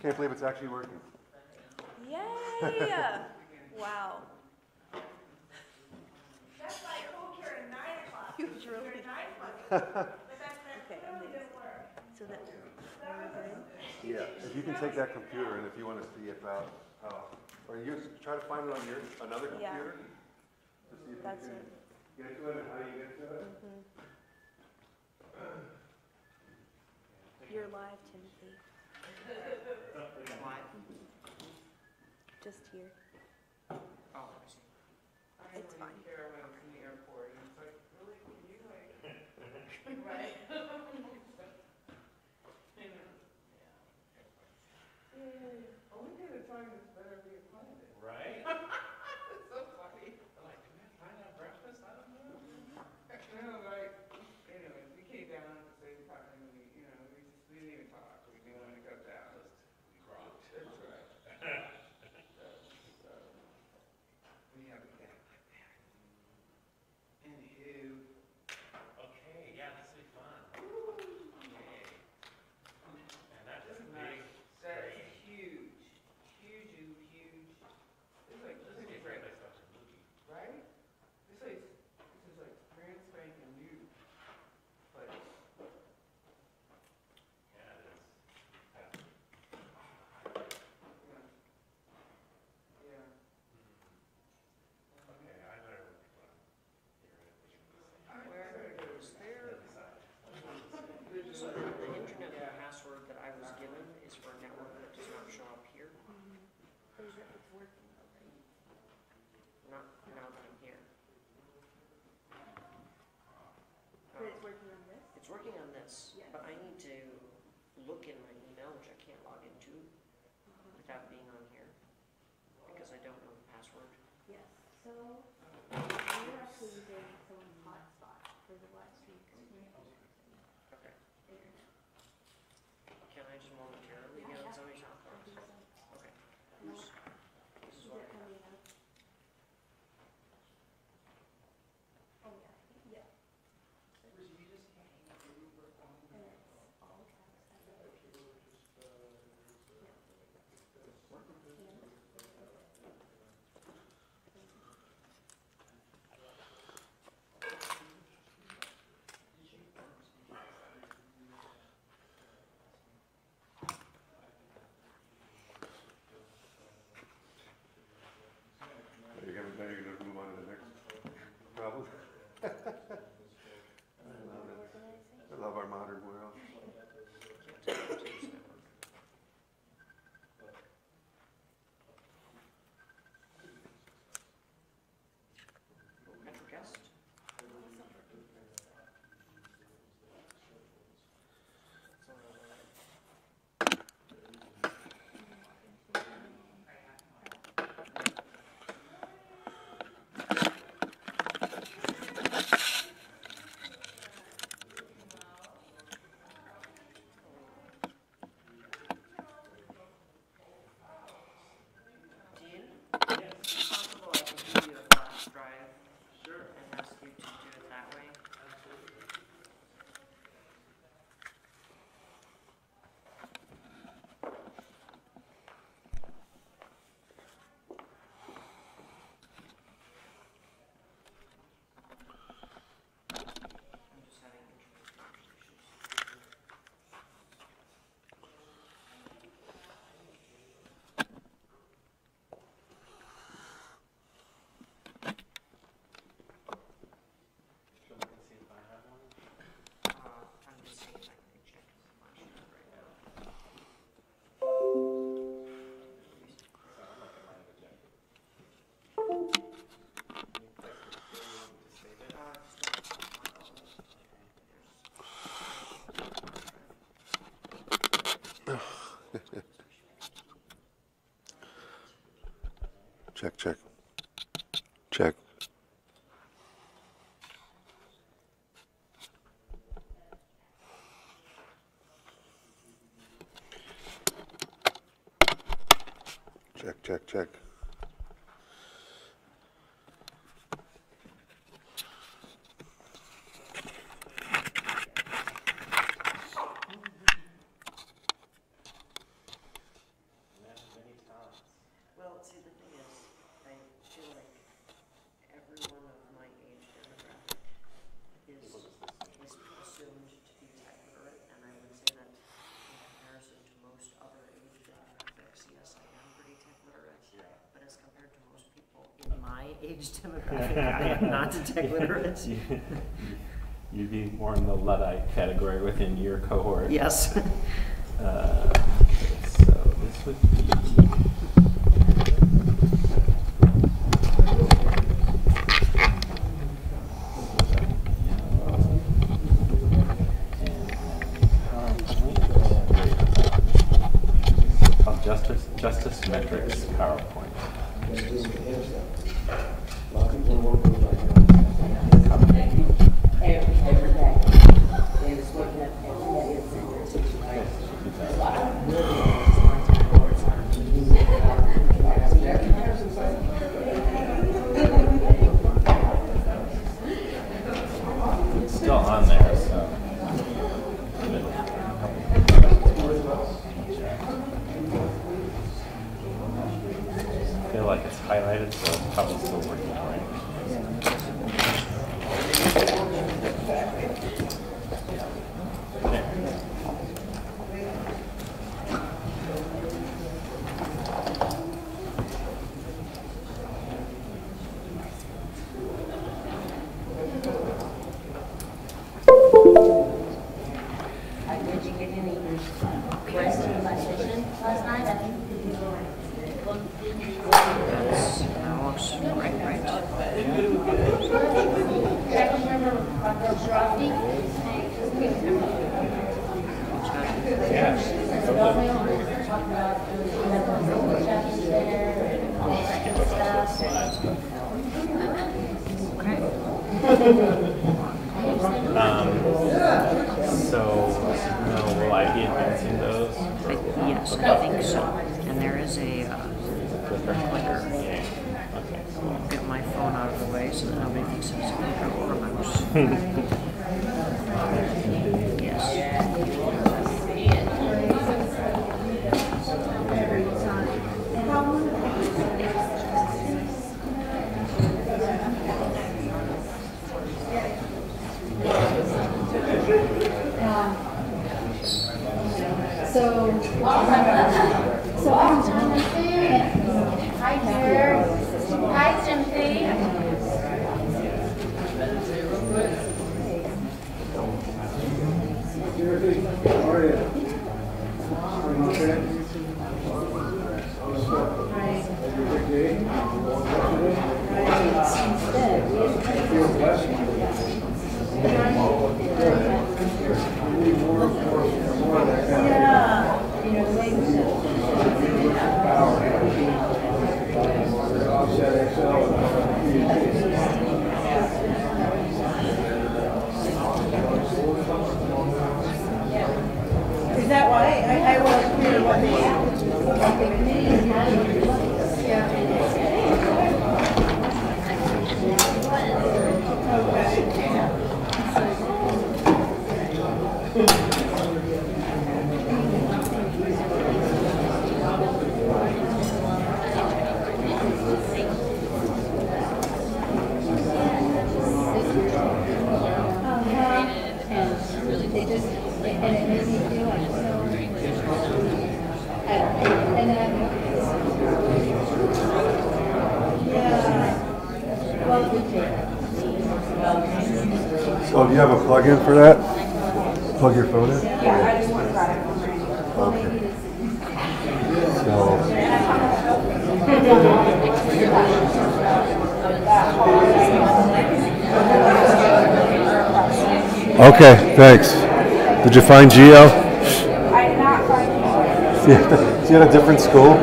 Can't believe it's actually working. Yay! Wow. That's like culture at 9 o'clock. You really 9 o'clock. But that's okay, clearly didn't work. So that we're good? Yeah, if you can take that computer and if you want to see about or you try to find it on your another computer. To see if That's you it. can get to it and how you get to it. You're live, Timothy. Live? Just here. Oh, I see. It's fine. Here when I was in the airport, and it's like, really, can you like? Right. Only at a time it's better be planned it. Right? It's so funny. I'm like, can I find out breakfast? I don't know. No, like, anyways, we came down at the same time, and we, we didn't even talk. We knew when to go down. We rocked. That's right. So, we have a gap like that. Anywho. Okay, yeah, this will be fun. Yay. And that's a big, That's great. huge. Huge. It's like, This is a great place to watch a movie. right? This is like brand spanking new place. Yeah, it is. Yeah. Okay, I better look at here. Where is there? So the internet password that I was given is for a network that does not show up here. It's working already. Not now that I'm here. But it's working on this? It's working on this, Yes. but I need to look in my email, which I can't log into without being on here because I don't know the password. Yes. So we're actually using someone's hotspot for the live stream. Okay. Can I just momentarily get on somebody's hotspot? Okay. This is what I have. Oh yeah. Yeah. And it's all caps. Now you're going to move on to the next problem. I love our modern world. Metro guest. Dean? Is it possible I can give you a flash drive? Sure. And ask you to do it that way? I'm just having internet issues. I'm just seeing if I can check the flash drive right now. Check. Check. Check. age demographic. I am not tech literate. You'd be more in the Luddite category within your cohort. Yes. So this would be. Justice Metrics PowerPoint. It's still on there, so. I feel like it's highlighted, so it's probably still working, right? Did you get any rest in my session last night? That looks right. Check remember about the Rocky? Yeah. Talking about the chapters there and all that kind of stuff. Okay. So, will I be advancing those? Yes, I think so. And there is a clicker. Okay, cool. Get my phone out of the way so that nobody thinks it's a clicker or a mouse. Yes. So I'm Timothy. Hi, dear. Hi, Timothy. Is that why? I wasn't clear what they. So do you have a plug-in for that? Plug your phone in? Yeah, I just want product. Okay. So. Okay, thanks. Did you find Geo? I did not find it. Is he at a different school?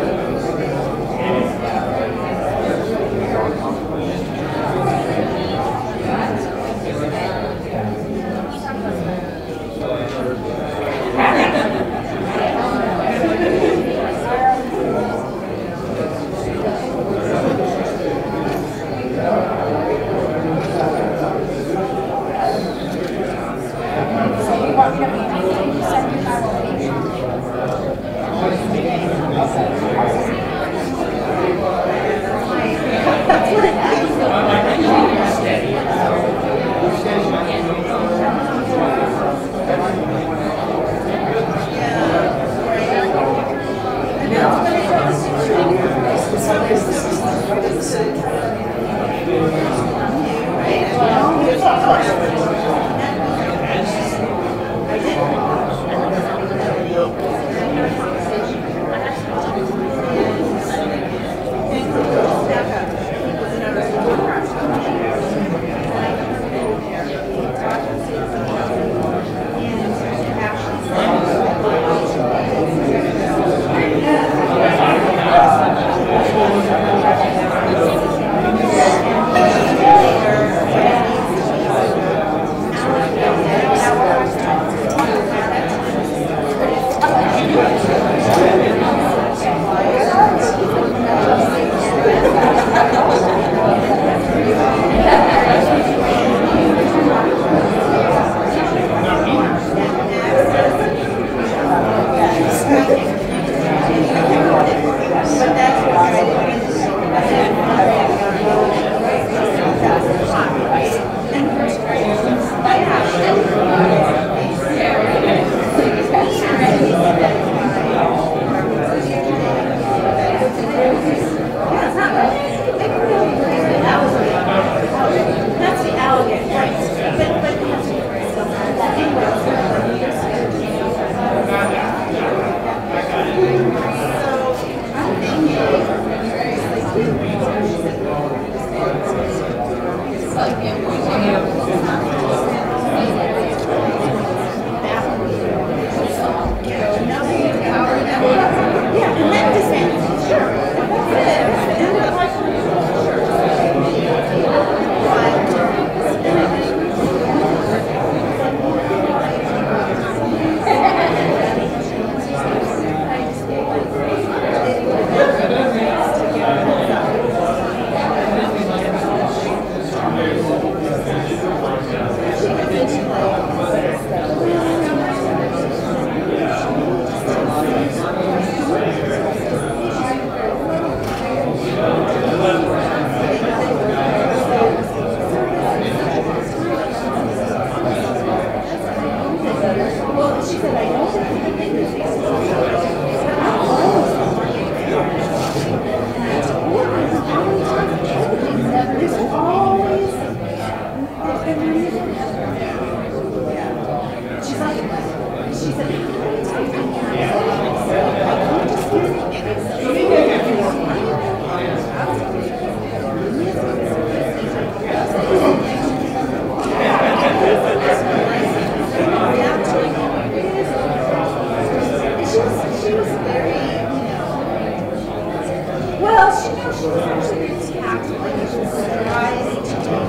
Well, she knows she's actually tax variety to take on.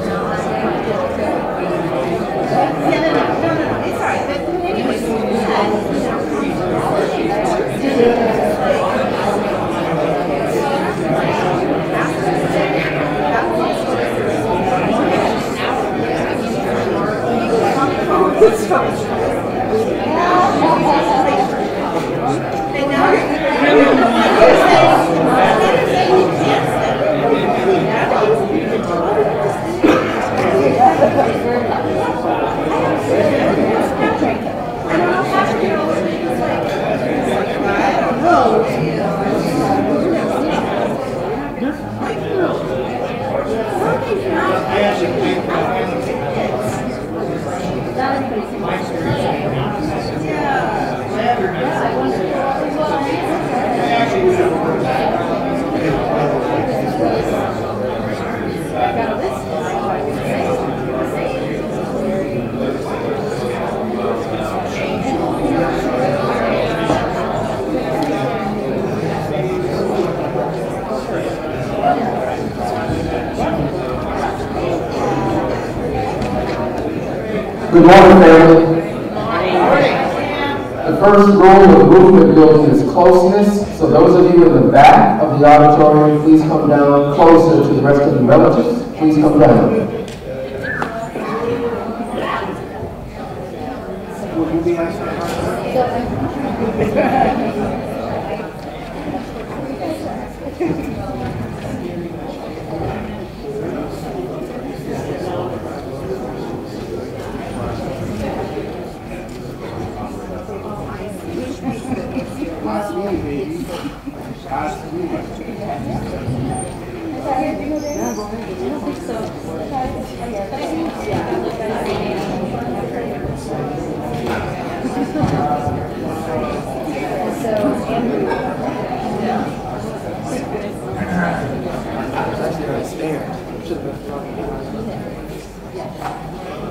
Yeah, no, it's all right. But anyways, Good morning, family. The first rule of movement building is closeness. So those of you in the back of the auditorium, please come down closer to the rest of the relatives. Please come down.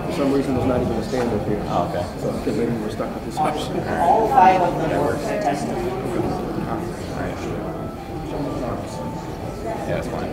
For some reason, there's not even a stand up here. Oh, okay. So because maybe we're stuck with this option. All 5 of them were contested. Yeah, that's fine.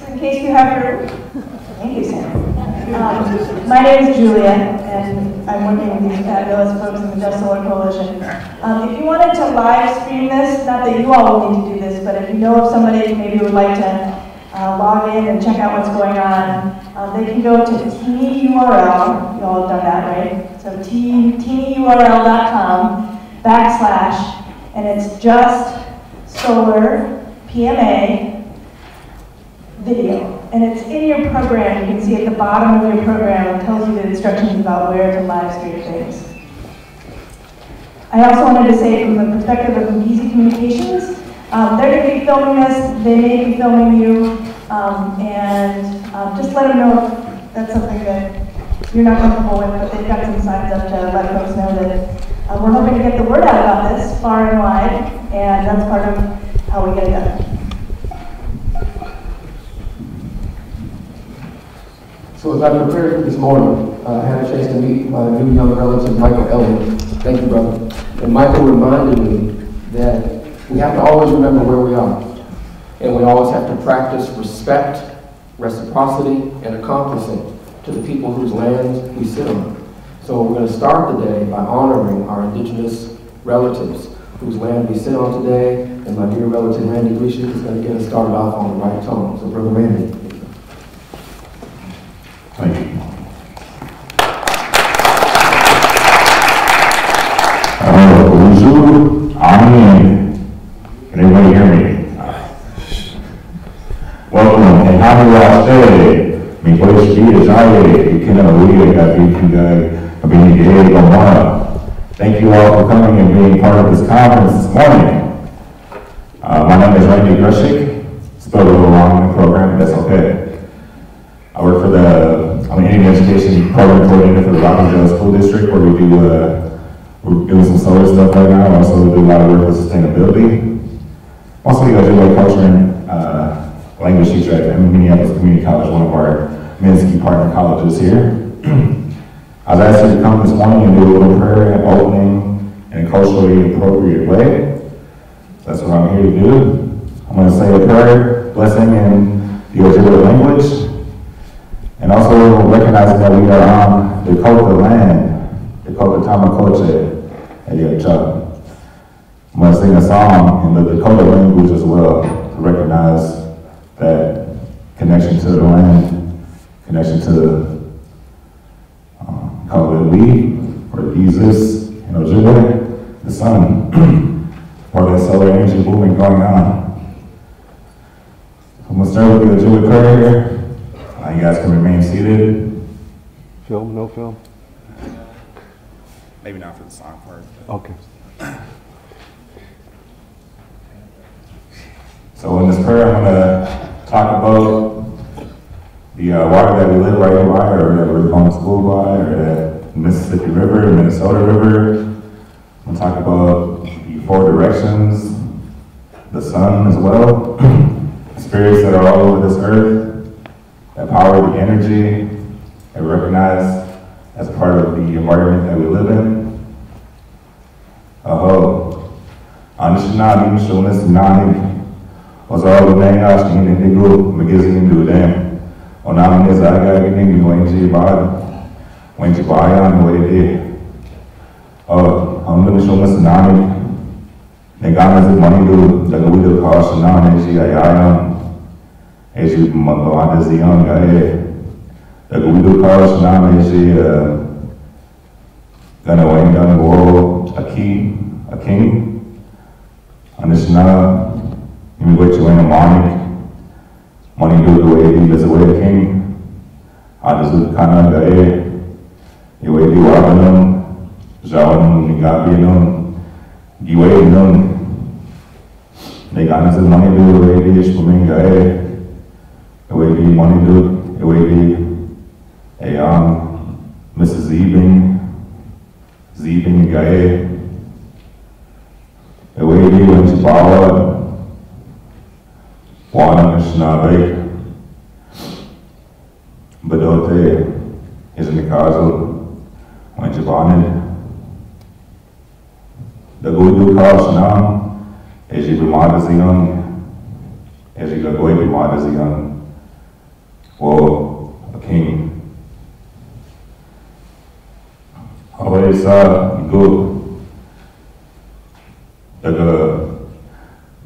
In case you have your, thank you, Sam. My name is Julia, and I'm working with these fabulous folks in the Just Solar Coalition. If you wanted to live stream this, not that you all will need to do this, but if you know of somebody who maybe would like to log in and check out what's going on, they can go to teeny URL, you all have done that, right? So teenyurl.com / and it's Just Solar PMA video. And it's in your program. You can see at the bottom of your program, it tells you the instructions about where to live stream things. I also wanted to say from the perspective of Easy Communications, they're going to be filming this, they may be filming you, and just let them know if that's something that you're not comfortable with, but they've got some signs up to let folks know that we're hoping to get the word out about this far and wide, and that's part of how we get it done. So as I prepared for this morning, I had a chance to meet my new young relative, Michael Elliott. Thank you, brother. And Michael reminded me that we have to always remember where we are. And we always have to practice respect, reciprocity, and accomplishing to the people whose lands we sit on. So we're going to start the day by honoring our indigenous relatives whose land we sit on today. And my dear relative, Randy Grisha, is going to get us started off on the right tone. So Brother Randy. Thank you. Can everybody hear me? Welcome, and how do I say? Mi voice is Thank you all for coming and being part of this conference this morning. My name is Randy Randy Greshik. Spelled a little wrong in the program, but that's okay. I work for I'm the Indian Education Program Coordinator for the Rockville School District, where we're doing some solar stuff right now. Also, we do a lot of work with sustainability. Also, we do a culture and language teacher at Minneapolis Community College, one of our Minsky partner colleges here. I was asked to come this morning and do a little prayer and opening in a culturally appropriate way. That's what I'm here to do. I'm going to say a prayer, blessing in the Ojibwe language, and also recognizing that we are on Dakota land, Dakota Tamakoche, and Yachuk. I'm going to sing a song in the Dakota language as well to recognize that connection to the land, connection to call it we, or Jesus, in Ojibwe, the sun, or that solar energy movement going on. I'm going to start with the Ojibwe prayer here. You guys can remain seated. Film, no film? Maybe not for the song part. Okay. So in this prayer, I'm going to talk about the water that we live right by, or that we're going to school by, or the Mississippi River, Minnesota River. I'm going to talk about the four directions, the sun as well, spirits that are all over this earth, that power the energy, that we recognize as part of the environment that we live in. Aho. Anishinaabe, Shonis, Ozawa Naya, Shin Indigo, Magazine, do them. Onam is Aga, Ning, Wenji Bad, Wenji Bayan, Wade. Oh, I'm going to show us Nani. Negamas is money do, the Guido Kosh, Nan, Eji Ayam, Eji Mabawanda Zion, Gae. The Guido Kosh, Nan, Eji, Gana Wayne Gun, War, a king, Anishna. You wait to win a money do the way he is a way king. I just look kind of you wait to Wabanum, Jawan, Nigabianum, Giwainum. They got us money do the way he is for me, the way he money do, the way he Mrs. Zeebing, Gae, the way he went to power. Wana Anishinaabe, Badote, Isnikazo, Wanjabanid, the Gudu Kashanam, Ejibimadazion, Ejigagwebimadazion, or a king. Always good.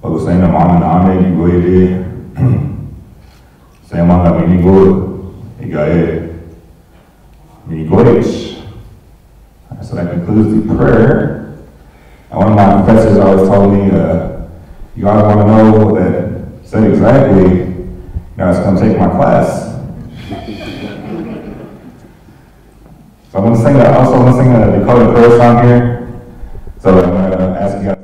Pag-usay na mga namin, Igoy, sa mga minigo, Igaye, Minigoyish. So that concludes the prayer. And one of my professors always told me, you guys want to know that, said exactly, you guys come take my class. So I'm going to sing a Dakota prayer song here. So I'm going to ask you guys.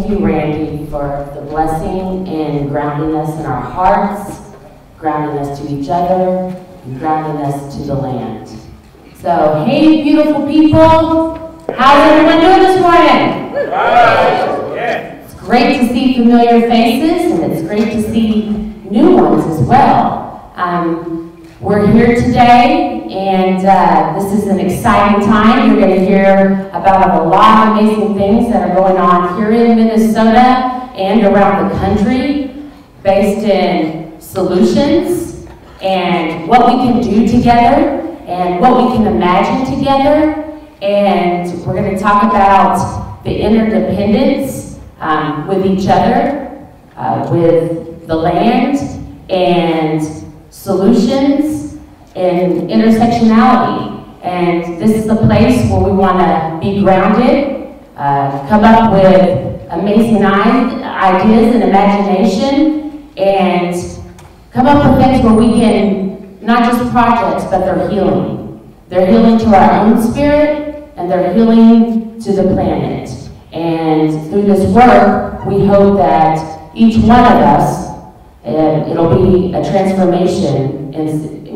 thank you, Randy, for the blessing and grounding us in our hearts, grounding us to each other, and grounding us to the land. So, hey, beautiful people, how's everyone doing this morning? It's great to see familiar faces, and it's great to see new ones as well. We're here today, and this is an exciting time. You're going to hear about a lot of amazing things that are going on here in Minnesota and around the country, based in solutions and what we can do together and what we can imagine together. And we're going to talk about the interdependence with each other, with the land, and solutions and intersectionality. And this is the place where we want to be grounded, come up with amazing ideas and imagination, and come up with things where we can, not just projects, but they're healing. They're healing to our own spirit, and they're healing to the planet. And through this work, we hope that each one of us, it'll be a transformation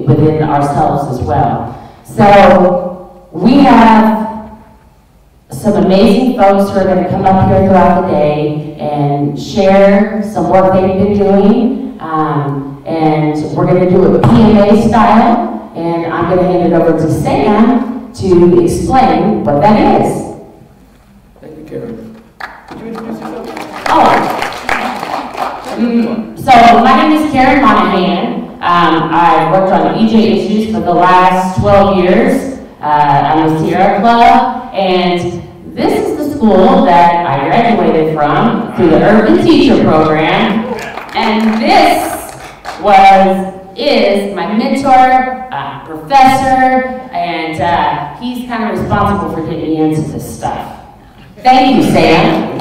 within ourselves as well. So we have some amazing folks who are going to come up here throughout the day and share some work they've been doing. And we're going to do it PMA style. And I'm going to hand it over to Sam to explain what that is. Thank you, Karen. Could you introduce yourself? Oh. So my name is Karen Monahan. I've worked on EJ issues for the last 12 years. I'm a Sierra Club, and this is the school that I graduated from through the Urban Teacher Program. And this is my mentor, professor, and he's kind of responsible for getting me into this stuff. Thank you, Sam.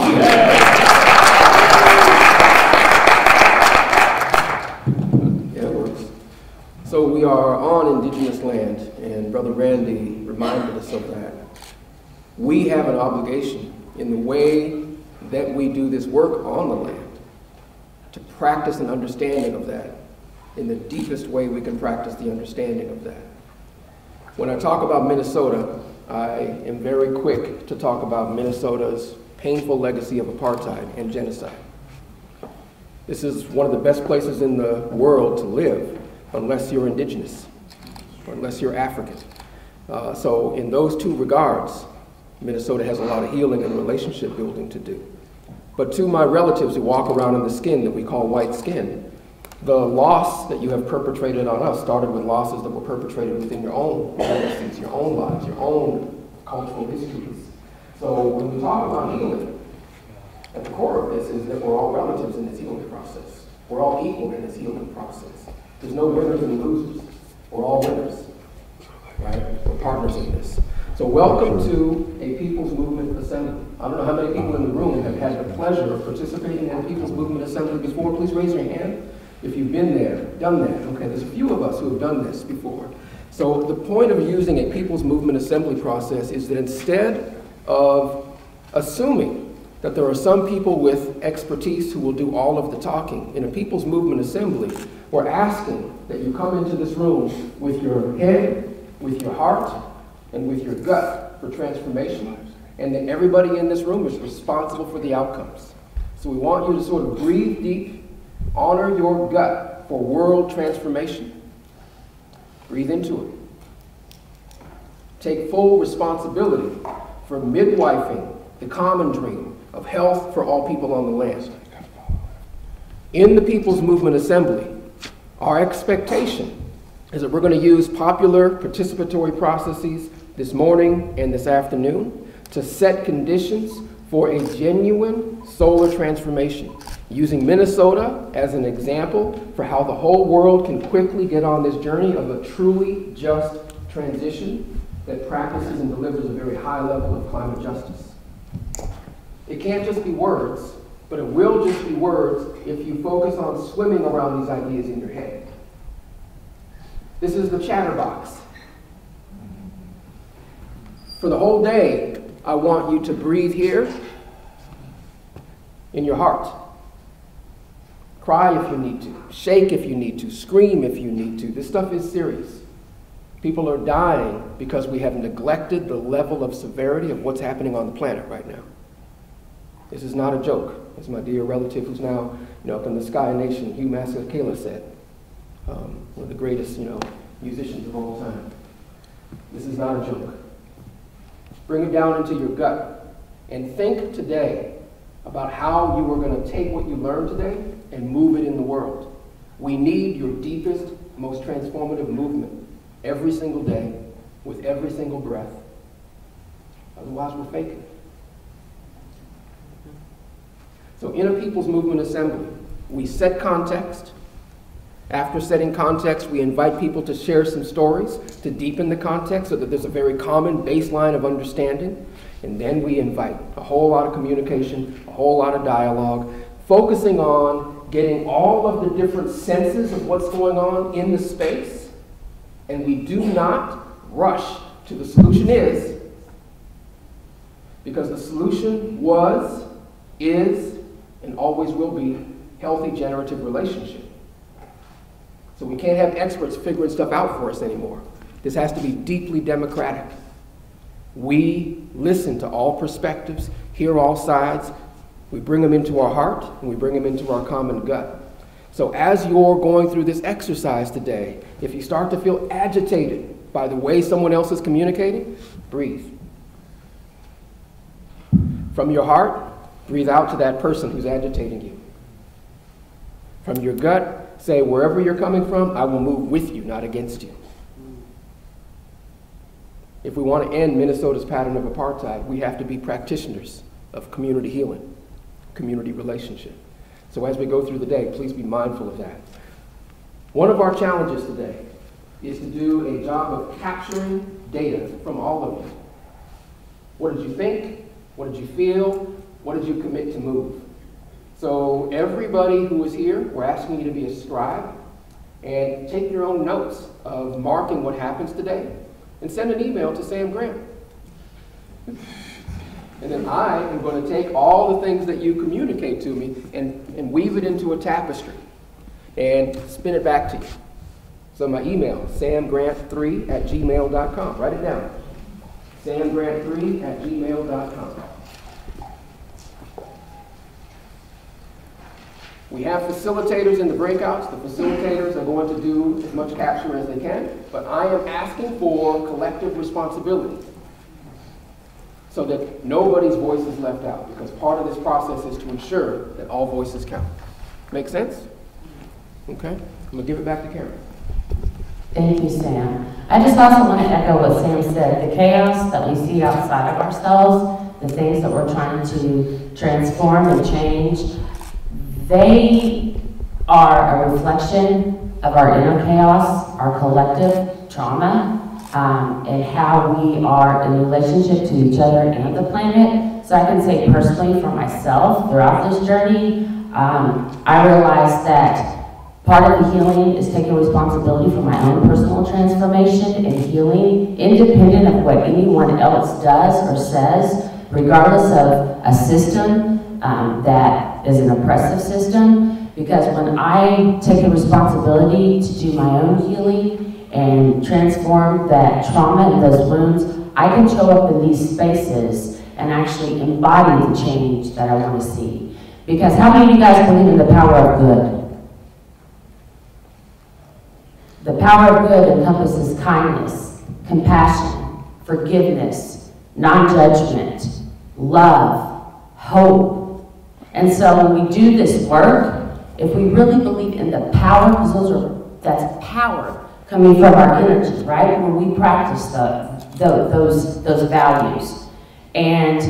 So we are on indigenous land, and Brother Randy reminded us of that. We have an obligation in the way that we do this work on the land to practice an understanding of that in the deepest way we can practice the understanding of that. When I talk about Minnesota, I am very quick to talk about Minnesota's painful legacy of apartheid and genocide. This is one of the best places in the world to live, unless you're indigenous, or unless you're African. So in those two regards, Minnesota has a lot of healing and relationship building to do. But to my relatives who walk around in the skin that we call white skin, the loss that you have perpetrated on us started with losses that were perpetrated within your own legacies, your own lives, your own cultural histories. So when we talk about healing, at the core of this is that we're all relatives in this healing process. We're all equal in this healing process. There's no winners and losers. We're all winners, right? We're partners in this. So welcome to a People's Movement Assembly. I don't know how many people in the room have had the pleasure of participating in a People's Movement Assembly before. Please raise your hand if you've been there, done that. Okay, there's a few of us who have done this before. So the point of using a People's Movement Assembly process is that instead of assuming that there are some people with expertise who will do all of the talking, in a People's Movement Assembly, we're asking that you come into this room with your head, with your heart, and with your gut for transformation, and that everybody in this room is responsible for the outcomes. So we want you to sort of breathe deep, honor your gut for world transformation. Breathe into it. Take full responsibility for midwifing the common dream of health for all people on the land. In the People's Movement Assembly, our expectation is that we're going to use popular participatory processes this morning and this afternoon to set conditions for a genuine solar transformation, using Minnesota as an example for how the whole world can quickly get on this journey of a truly just transition that practices and delivers a very high level of climate justice. It can't just be words, but it will just be words if you focus on swimming around these ideas in your head. This is the chatterbox. For the whole day, I want you to breathe here in your heart. Cry if you need to, shake if you need to, scream if you need to. This stuff is serious. People are dying because we have neglected the level of severity of what's happening on the planet right now. This is not a joke. As my dear relative who's now up in the Sky Nation, Hugh Masekela said, one of the greatest musicians of all time. This is not a joke. Bring it down into your gut and think today about how you are going to take what you learned today and move it in the world. We need your deepest, most transformative movement every single day with every single breath. Otherwise, we're faking. So in a People's Movement Assembly, we set context. After setting context, we invite people to share some stories to deepen the context so that there's a very common baseline of understanding. And then we invite a whole lot of communication, a whole lot of dialogue, focusing on getting all of the different senses of what's going on in the space. And we do not rush to the solution is, because the solution was, is, and always will be healthy generative relationship. So we can't have experts figuring stuff out for us anymore. This has to be deeply democratic. We listen to all perspectives, hear all sides, we bring them into our heart, and we bring them into our common gut. So as you're going through this exercise today, if you start to feel agitated by the way someone else is communicating, breathe. From your heart, breathe out to that person who's agitating you. From your gut, say, wherever you're coming from, I will move with you, not against you. If we want to end Minnesota's pattern of apartheid, we have to be practitioners of community healing, community relationship. So as we go through the day, please be mindful of that. One of our challenges today is to do a job of capturing data from all of you. What did you think? What did you feel? What did you commit to move? So everybody who is here, we're asking you to be a scribe and take your own notes of marking what happens today and send an email to Sam Grant. And then I am going to take all the things that you communicate to me and weave it into a tapestry and spin it back to you. So my email, samgrant3@gmail.com. Write it down. samgrant3@gmail.com. We have facilitators in the breakouts. The facilitators are going to do as much capture as they can, but I am asking for collective responsibility so that nobody's voice is left out, because part of this process is to ensure that all voices count. Make sense? Okay, I'm gonna give it back to Karen. Thank you, Sam. I just also want to echo what Sam said. The chaos that we see outside of ourselves, the things that we're trying to transform and change, they are a reflection of our inner chaos, our collective trauma, and how we are in relationship to each other and the planet. So I can say personally for myself throughout this journey, I realized that part of the healing is taking responsibility for my own personal transformation and healing, independent of what anyone else does or says, regardless of a system that is an oppressive system. Because when I take the responsibility to do my own healing and transform that trauma and those wounds, I can show up in these spaces and actually embody the change that I want to see. Because how many of you guys believe in the power of good? The power of good encompasses kindness, compassion, forgiveness, non-judgment, love, hope. And so when we do this work, if we really believe in the power, because that's power coming from our energy, right? When we practice those values. And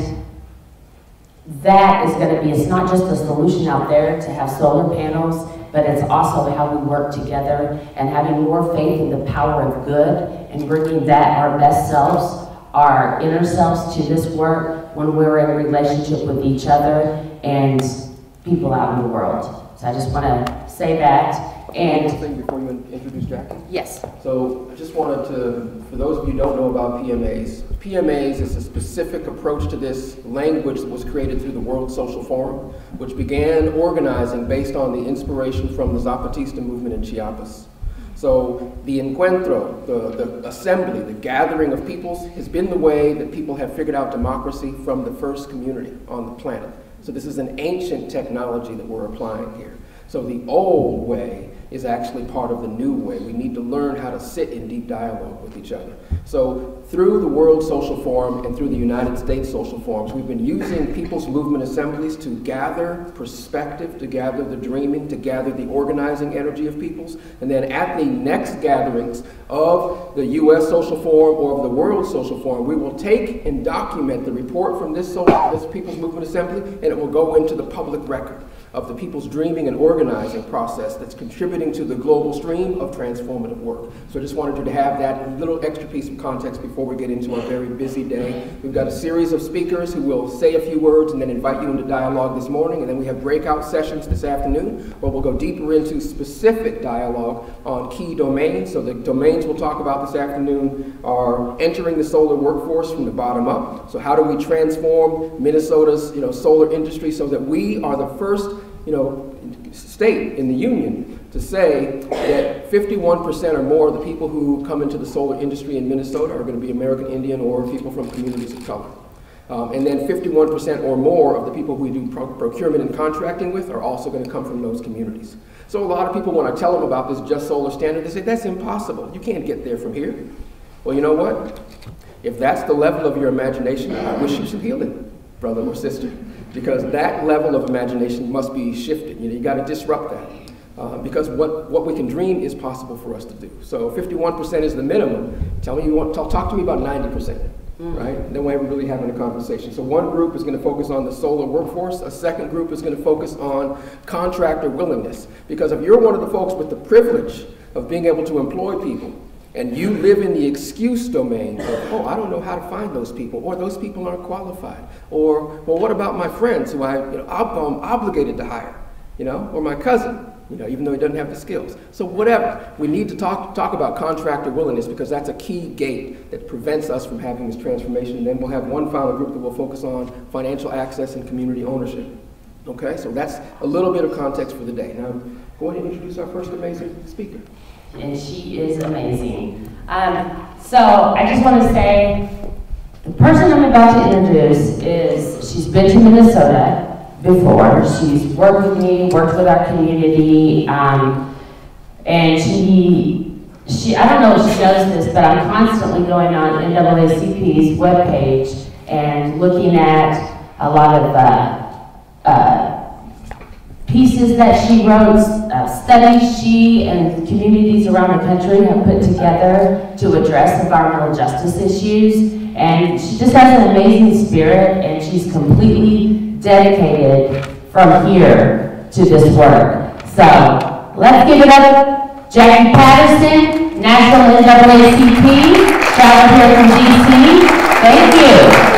that is going to be, it's not just a solution out there to have solar panels, but it's also how we work together and having more faith in the power of good and bringing that, our best selves, our inner selves to this work when we're in a relationship with each other and people out in the world. So I just want to say that. And One thing before you introduce Jackie. yes, So I just wanted to, for those of you who don't know about PMAs is a specific approach to this language that was created through the World Social Forum, which began organizing based on the inspiration from the Zapatista movement in Chiapas. So the encuentro, the assembly, the gathering of peoples has been the way that people have figured out democracy from the first community on the planet. So this is an ancient technology that we're applying here. So the old way is actually part of the new way. We need to learn how to sit in deep dialogue with each other. So through the World Social Forum and through the United States Social Forums, we've been using people's movement assemblies to gather perspective, to gather the dreaming, to gather the organizing energy of peoples. And then at the next gatherings of the US Social Forum or of the World Social Forum, we will take and document the report from this People's Movement Assembly, and it will go into the public record of the people's dreaming and organizing process that's contributing to the global stream of transformative work. So I just wanted you to have that little extra piece of context before we get into our very busy day. We've got a series of speakers who will say a few words and then invite you into dialogue this morning, and then we have breakout sessions this afternoon where we'll go deeper into specific dialogue on key domains. So the domains we'll talk about this afternoon are entering the solar workforce from the bottom up. So how do we transform Minnesota's solar industry so that we are the first state in the union to say that 51% or more of the people who come into the solar industry in Minnesota are going to be American Indian or people from communities of color. And then 51% or more of the people we do procurement and contracting with are also going to come from those communities. So a lot of people, when I tell them about this Just Solar standard, they say, that's impossible. You can't get there from here. Well, you know what? If that's the level of your imagination, I wish you some healing, brother or sister. Because that level of imagination must be shifted. You got to disrupt that. Because what we can dream is possible for us to do. So 51% is the minimum. Tell me talk to me about 90%, right? Then we're really having a conversation. So one group is going to focus on the solar workforce. A second group is going to focus on contractor willingness. Because if you're one of the folks with the privilege of being able to employ people, and you live in the excuse domain of, oh, I don't know how to find those people, or those people aren't qualified, or, well, what about my friends who I'm obligated to hire, or my cousin, even though he doesn't have the skills. So whatever, we need to talk about contractor willingness because that's a key gate that prevents us from having this transformation. And then we'll have one final group that will focus on financial access and community ownership. Okay, so that's a little bit of context for the day. Now, go ahead and introduce our first amazing speaker. and she is amazing. So I just want to say, the person I'm about to introduce she's been to Minnesota before. She's worked with me, worked with our community, and she, I don't know if she knows this, but I'm constantly going on NAACP's webpage and looking at a lot of pieces that she wrote, studies she and communities around the country have put together to address environmental justice issues. And she just has an amazing spirit, and she's completely dedicated from here to this work. So let's give it up, Jackie Patterson, National NAACP, traveled here from DC. Thank you.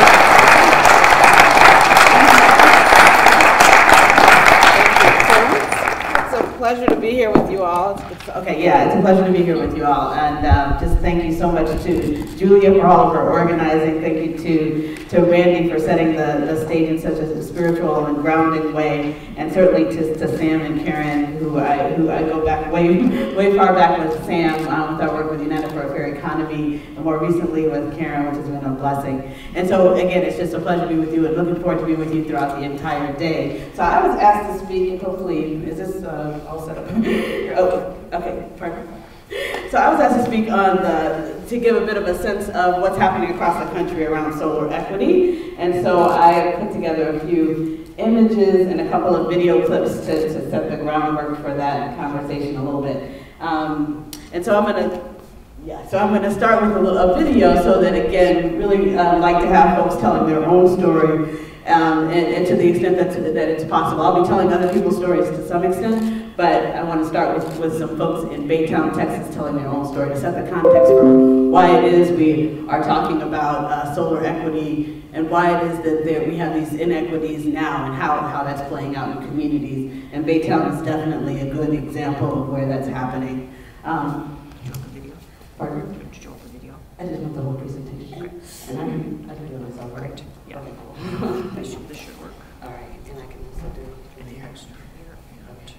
Pleasure to be here with you all. It's a pleasure to be here with you all, and just thank you so much to Julia for all of her organizing. Thank you to Randy for setting the stage in such a spiritual and grounded way, and certainly to Sam and Karen, who I go back way far back with Sam with our work with United for a Fair Economy, and more recently with Karen, which has been a blessing. And so again, it's just a pleasure to be with you, and looking forward to be with you throughout the entire day. So I was asked to speak, and hopefully, is this all set up? Oh, okay, perfect. So I was asked to speak on to give a bit of a sense of what's happening across the country around solar equity. And so I put together a few images and a couple of video clips to set the groundwork for that conversation a little bit. And so I'm gonna start with a video so that, again, really like to have folks telling their own story. And to the extent that it's possible. I'll be telling other people's stories to some extent, But I want to start with some folks in Baytown, Texas, telling their own story to set the context for why it is we are talking about solar equity and why it is that we have these inequities now and how that's playing out in communities. And Baytown is definitely a good example of where that's happening. Did you open video? Pardon? Did you open video? I just want the whole presentation. And I can do it myself, right? Yeah. Okay, cool. This should work. All right, and I can also do And the extra here and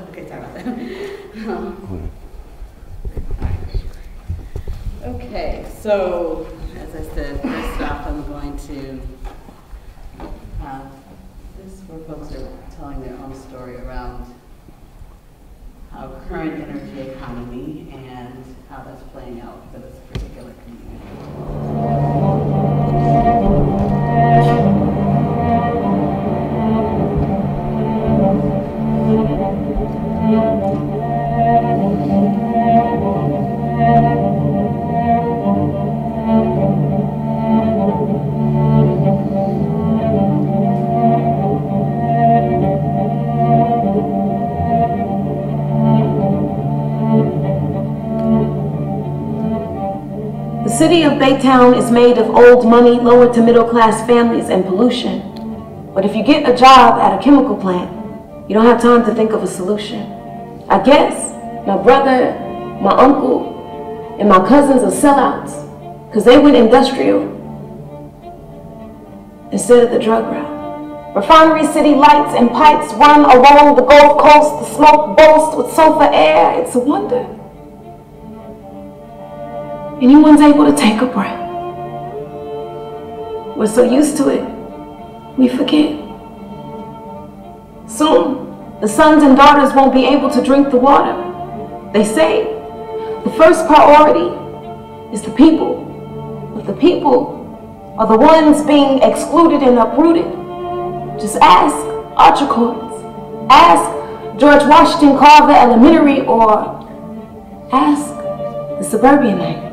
Okay, sorry about that. Okay, so as I said, first off, I'm going to have this where folks are telling their own story around how current energy economy and how that's playing out for this particular community. The city of Baytown is made of old money, lower to middle class families, and pollution. But if you get a job at a chemical plant, you don't have time to think of a solution. I guess my brother, my uncle, and my cousins are sellouts because they went industrial instead of the drug route. Refinery city lights and pipes run along the Gulf Coast. The smoke boasts with sulfur air. It's a wonder anyone's able to take a breath. We're so used to it, we forget. Soon, the sons and daughters won't be able to drink the water. They say the first priority is the people, but the people are the ones being excluded and uprooted. Just ask Archer Courts, ask George Washington Carver Elementary, or ask the suburbanites.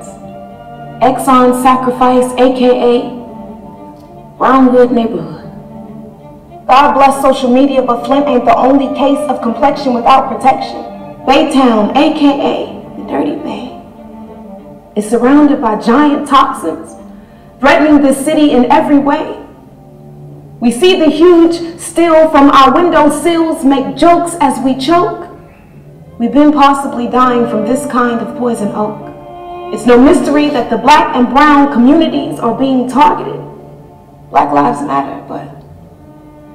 Exxon Sacrifice, aka Brownwood neighborhood. God bless social media, but Flint ain't the only case of complexion without protection. Baytown, aka the Dirty Bay, is surrounded by giant toxins, threatening the city in every way. We see the huge still from our window sills, make jokes as we choke. We've been possibly dying from this kind of poison oak. It's no mystery that the black and brown communities are being targeted. Black lives matter, but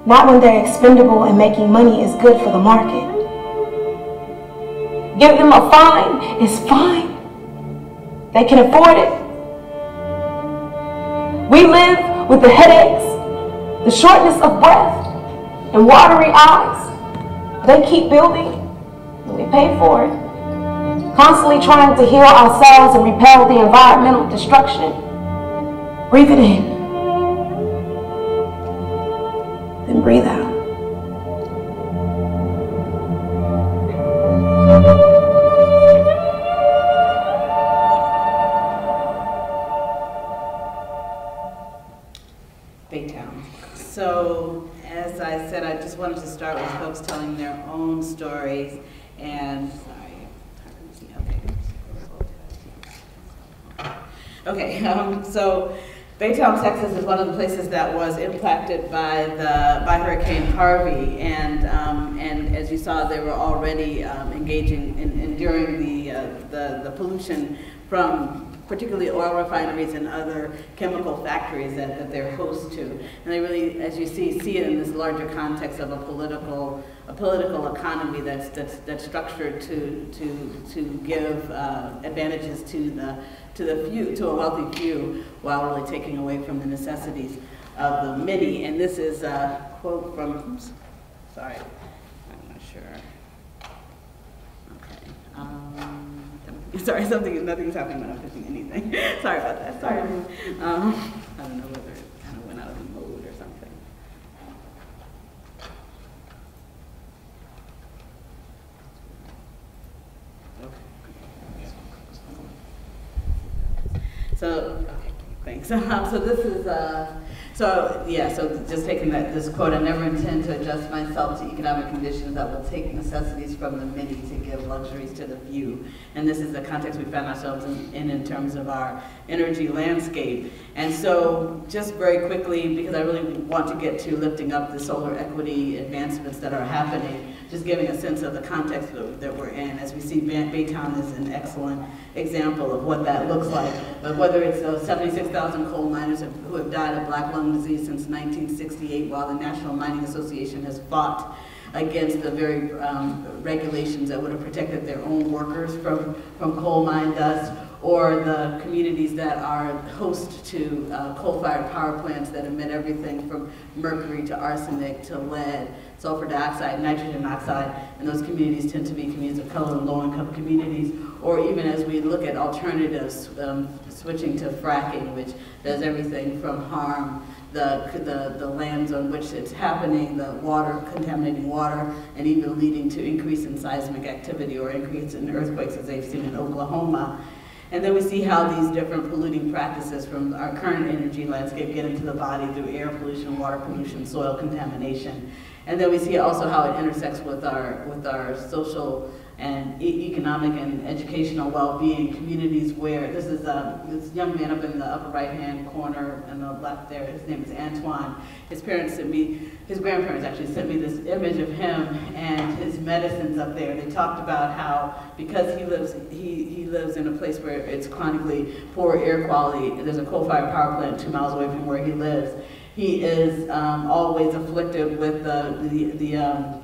not when they're expendable and making money is good for the market. Give them a fine, it's fine. They can afford it. We live with the headaches, the shortness of breath, and watery eyes. They keep building, and we pay for it. Constantly trying to heal ourselves and repel the environmental destruction. Breathe it in, then breathe out. Baytown. So, as I said, I just wanted to start with folks telling their own stories and Okay, so Baytown, Texas is one of the places that was impacted by Hurricane Harvey, and as you saw, they were already engaging in enduring the pollution from particularly oil refineries and other chemical factories that they're host to, and they really, as you see it in this larger context of a political economy that's structured to give advantages to the few, to a wealthy few, while really taking away from the necessities of the many. And this is a quote from, oops, sorry, I'm not sure. Okay. Sorry, nothing's happening when I'm pushing anything. Sorry about that. Sorry. I don't know whether it kind of went out of the mode or something. So, okay, thanks. So this is So, yeah, so just taking this quote, I never intend to adjust myself to economic conditions that will take necessities from the many to give luxuries to the few. And this is the context we found ourselves in terms of our energy landscape. And so, just very quickly, because I really want to get to lifting up the solar equity advancements that are happening, just giving a sense of the context that we're in. As we see, Baytown is an excellent example of what that looks like. But whether it's 76,000 coal miners who have died of black lung disease since 1968, while the National Mining Association has fought against the very regulations that would have protected their own workers from coal mine dust, or the communities that are host to coal-fired power plants that emit everything from mercury to arsenic to lead, sulfur dioxide, nitrogen oxide, and those communities tend to be communities of color and low-income communities, or even as we look at alternatives, switching to fracking, which does everything from harm the lands on which it's happening, the water, contaminating water, and even leading to increase in seismic activity or increase in earthquakes as they've seen in Oklahoma. And then we see how these different polluting practices from our current energy landscape get into the body through air pollution, water pollution, soil contamination. And then we see also how it intersects with our social and economic and educational well-being communities where this is this young man up in the upper right-hand corner and the left there, his name is Antoine. His grandparents actually sent me this image of him and his medicines up there. They talked about how because he lives in a place where it's chronically poor air quality, there's a coal-fired power plant 2 miles away from where he lives. He is always afflicted with the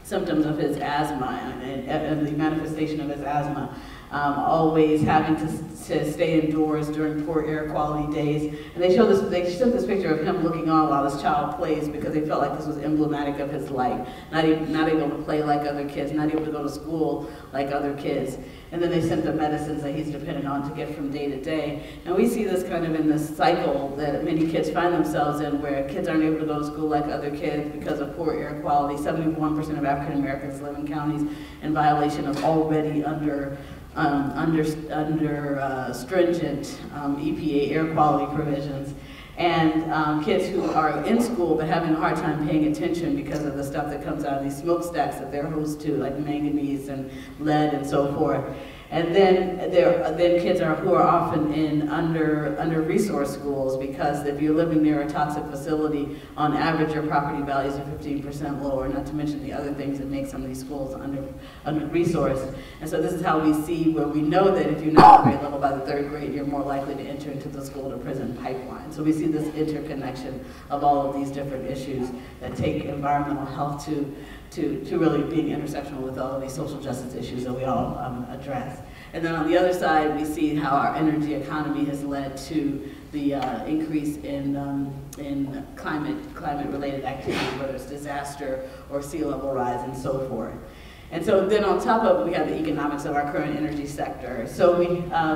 symptoms of his asthma and the manifestation of his asthma, always having to stay indoors during poor air quality days. And they showed this picture of him looking on while his child plays because they felt like this was emblematic of his life. Not able to play like other kids, not able to go to school like other kids. And then they sent the medicines that he's dependent on to get from day to day. And we see this kind of in this cycle that many kids find themselves in where kids aren't able to go to school like other kids because of poor air quality. 71% of African Americans live in counties in violation of already under stringent EPA air quality provisions. And kids who are in school but having a hard time paying attention because of the stuff that comes out of these smokestacks that they're host to, like manganese and lead and so forth. And then kids who are often in under-resourced schools because if you're living near a toxic facility, on average your property values are 15% lower, not to mention the other things that make some of these schools under-resourced. And so this is how we see where we know that if you're not at grade level by the 3rd grade, you're more likely to enter into the school-to-prison pipeline. So we see this interconnection of all of these different issues that take environmental health to really being intersectional with all of these social justice issues that we all address. And then on the other side, we see how our energy economy has led to the increase in climate-related activity, whether it's disaster or sea level rise and so forth. And so then on top of it, we have the economics of our current energy sector. So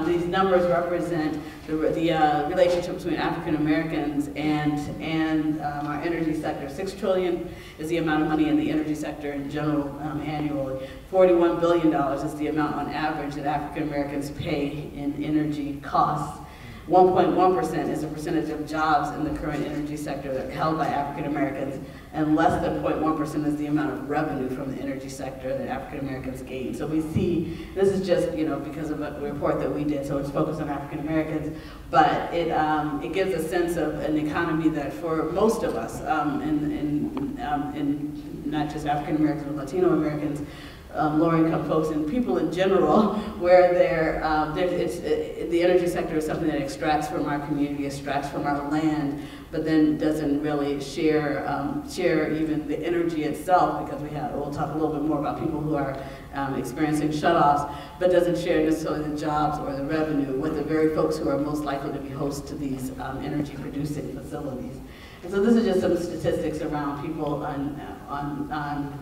these numbers represent the relationship between African Americans and our energy sector. $6 trillion is the amount of money in the energy sector in general annually. $41 billion is the amount on average that African Americans pay in energy costs. 1.1% is the percentage of jobs in the current energy sector that are held by African Americans, and less than 0.1% is the amount of revenue from the energy sector that African Americans gain. So we see, this is just, because of a report that we did, so it's focused on African Americans, but it gives a sense of an economy that for most of us, in not just African Americans, but Latino Americans, lower-income folks and people in general, where the energy sector is something that extracts from our community, extracts from our land, but then doesn't really share even the energy itself, because we'll talk a little bit more about people who are experiencing shutoffs, but doesn't share necessarily the jobs or the revenue with the very folks who are most likely to be host to these energy-producing facilities. And so this is just some statistics around people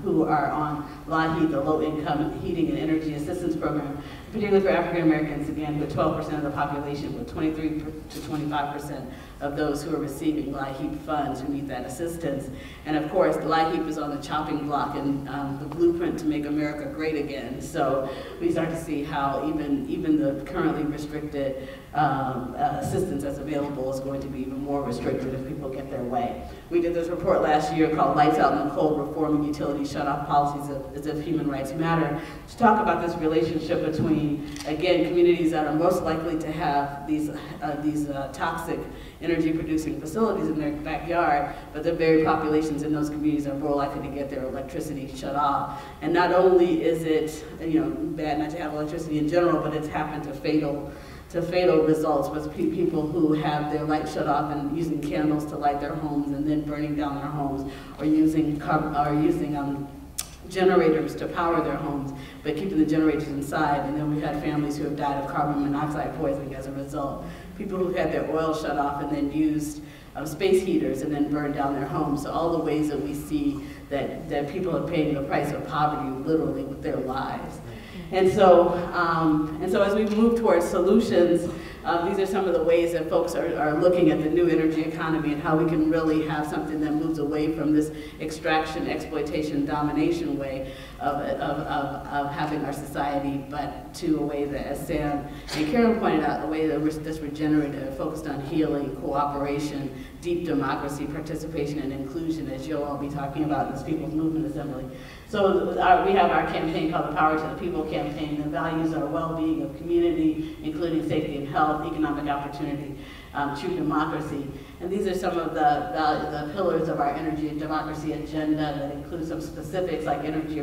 who are on LIHEAP, the Low Income Heating and Energy Assistance Program, particularly for African Americans, again, with 12% of the population, with 23 to 25% of those who are receiving LIHEAP funds who need that assistance. And of course, LIHEAP is on the chopping block in the blueprint to make America great again. So we start to see how even the currently restricted assistance that's available is going to be even more restricted if people get their way. We did this report last year called Lights Out in the Cold, Reforming Utility Shutoff Policies as if Human Rights Matter, to talk about this relationship between, again, communities that are most likely to have these toxic energy producing facilities in their backyard, but the very populations in those communities are more likely to get their electricity shut off. And not only is it bad not to have electricity in general, but it's happened to fatal results with people who have their light shut off and using candles to light their homes and then burning down their homes, or using generators to power their homes, but keeping the generators inside. And then we've had families who have died of carbon monoxide poisoning as a result. People who had their oil shut off and then used space heaters and then burned down their homes. So all the ways that we see that people are paying the price of poverty literally with their lives. And so as we move towards solutions, these are some of the ways that folks are looking at the new energy economy and how we can really have something that moves away from this extraction, exploitation, domination way of having our society, but to a way that, as Sam and Karen pointed out, a way that's regenerative, focused on healing, cooperation, deep democracy, participation, and inclusion, as you'll all be talking about in this People's Movement Assembly. So we have our campaign called the Power to the People campaign. The values are well-being of community, including safety and health, economic opportunity, true democracy. And these are some of the pillars of our energy and democracy agenda that include some specifics like energy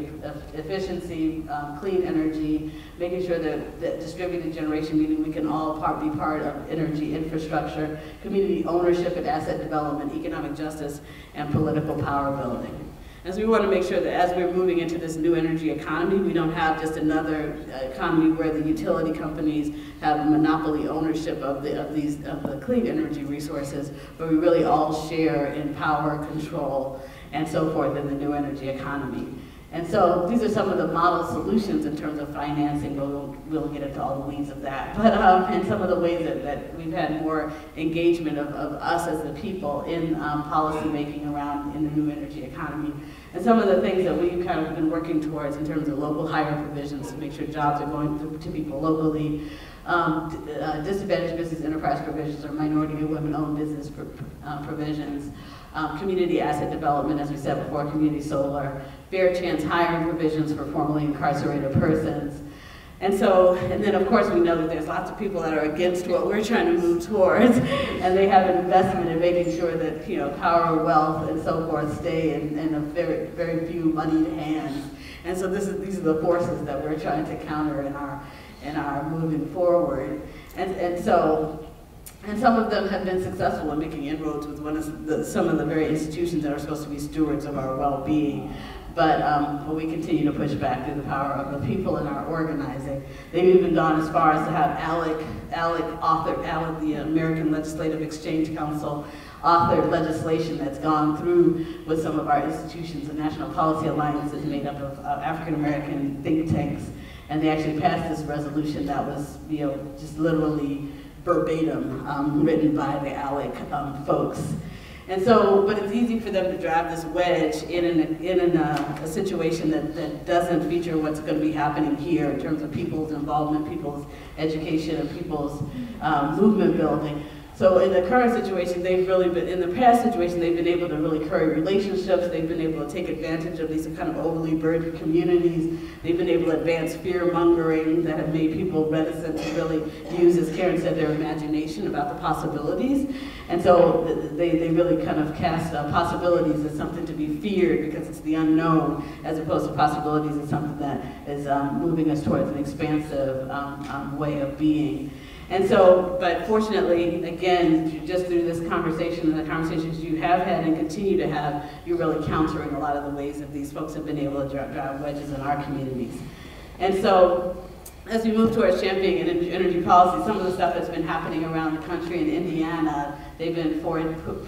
efficiency, clean energy, making sure that distributed generation, meaning we can all be part of energy infrastructure, community ownership and asset development, economic justice, and political power building. And so we want to make sure that as we're moving into this new energy economy, we don't have just another economy where the utility companies have monopoly ownership of the clean energy resources, but we really all share in power, control, and so forth in the new energy economy. And so these are some of the model solutions in terms of financing, but we'll get into all the weeds of that. But and some of the ways that we've had more engagement of us as the people in policy making around in the new energy economy. And some of the things that we've kind of been working towards in terms of local hire provisions to make sure jobs are going to people locally, disadvantaged business enterprise provisions or minority and women-owned business provisions, community asset development, as we said before, community solar, fair chance hiring provisions for formerly incarcerated persons. And then of course we know that there's lots of people that are against what we're trying to move towards, and they have an investment in making sure that power, wealth, and so forth stay in a very, very few moneyed hands. And so these are the forces that we're trying to counter in our moving forward. And some of them have been successful in making inroads with some of the very institutions that are supposed to be stewards of our well-being. But we continue to push back through the power of the people in our organizing. They've even gone as far as to have ALEC, the American Legislative Exchange Council, authored legislation that's gone through with some of our institutions. The National Policy Alliance is made up of African American think tanks, and they actually passed this resolution that was just literally verbatim written by the ALEC folks. And so, but it's easy for them to drive this wedge in a situation that doesn't feature what's going to be happening here in terms of people's involvement, people's education, and people's movement building. So in the current situation, in the past situation, they've been able to really curry relationships. They've been able to take advantage of these kind of overly burdened communities. They've been able to advance fear-mongering that have made people reticent to really use, as Karen said, their imagination about the possibilities. And so they really kind of cast possibilities as something to be feared because it's the unknown, as opposed to possibilities as something that is moving us towards an expansive way of being. And so, but fortunately, again, just through this conversation and the conversations you have had and continue to have, you're really countering a lot of the ways that these folks have been able to drive wedges in our communities. And so as we move towards championing energy policy, some of the stuff that's been happening around the country in Indiana, they've been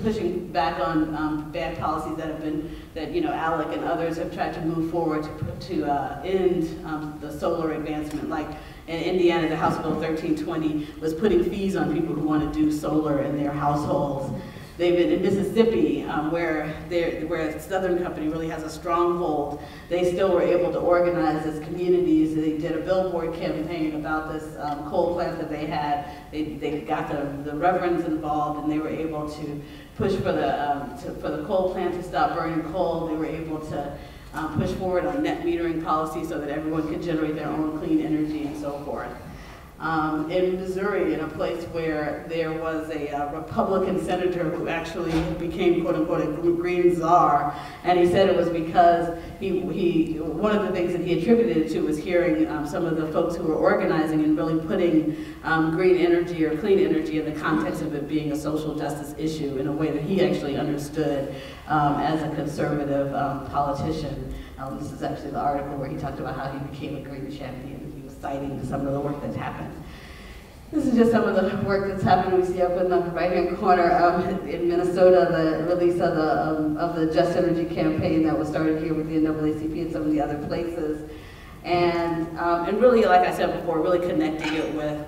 pushing back on bad policies that have been, ALEC and others have tried to move forward to end the solar advancement. Like in Indiana, the House Bill 1320 was putting fees on people who want to do solar in their households. They've been in Mississippi, where a Southern company really has a stronghold. They still were able to organize as communities. They did a billboard campaign about this coal plant that they had. They got the reverends involved, and they were able to push for the coal plant to stop burning coal. They were able to push forward on net metering policy so that everyone could generate their own clean energy and so forth. In Missouri, in a place where there was a Republican senator who actually became, quote unquote, a green czar, and he said it was because one of the things that he attributed it to was hearing some of the folks who were organizing and really putting green energy or clean energy in the context of it being a social justice issue in a way that he actually understood as a conservative politician. This is actually the article where he talked about how he became a green champion. Citing some of the work that's happened. This is just some of the work that's happened. We see up in the right-hand corner in Minnesota the release of the Just Energy campaign that was started here with the NAACP and some of the other places, and really, like I said before, really connecting it with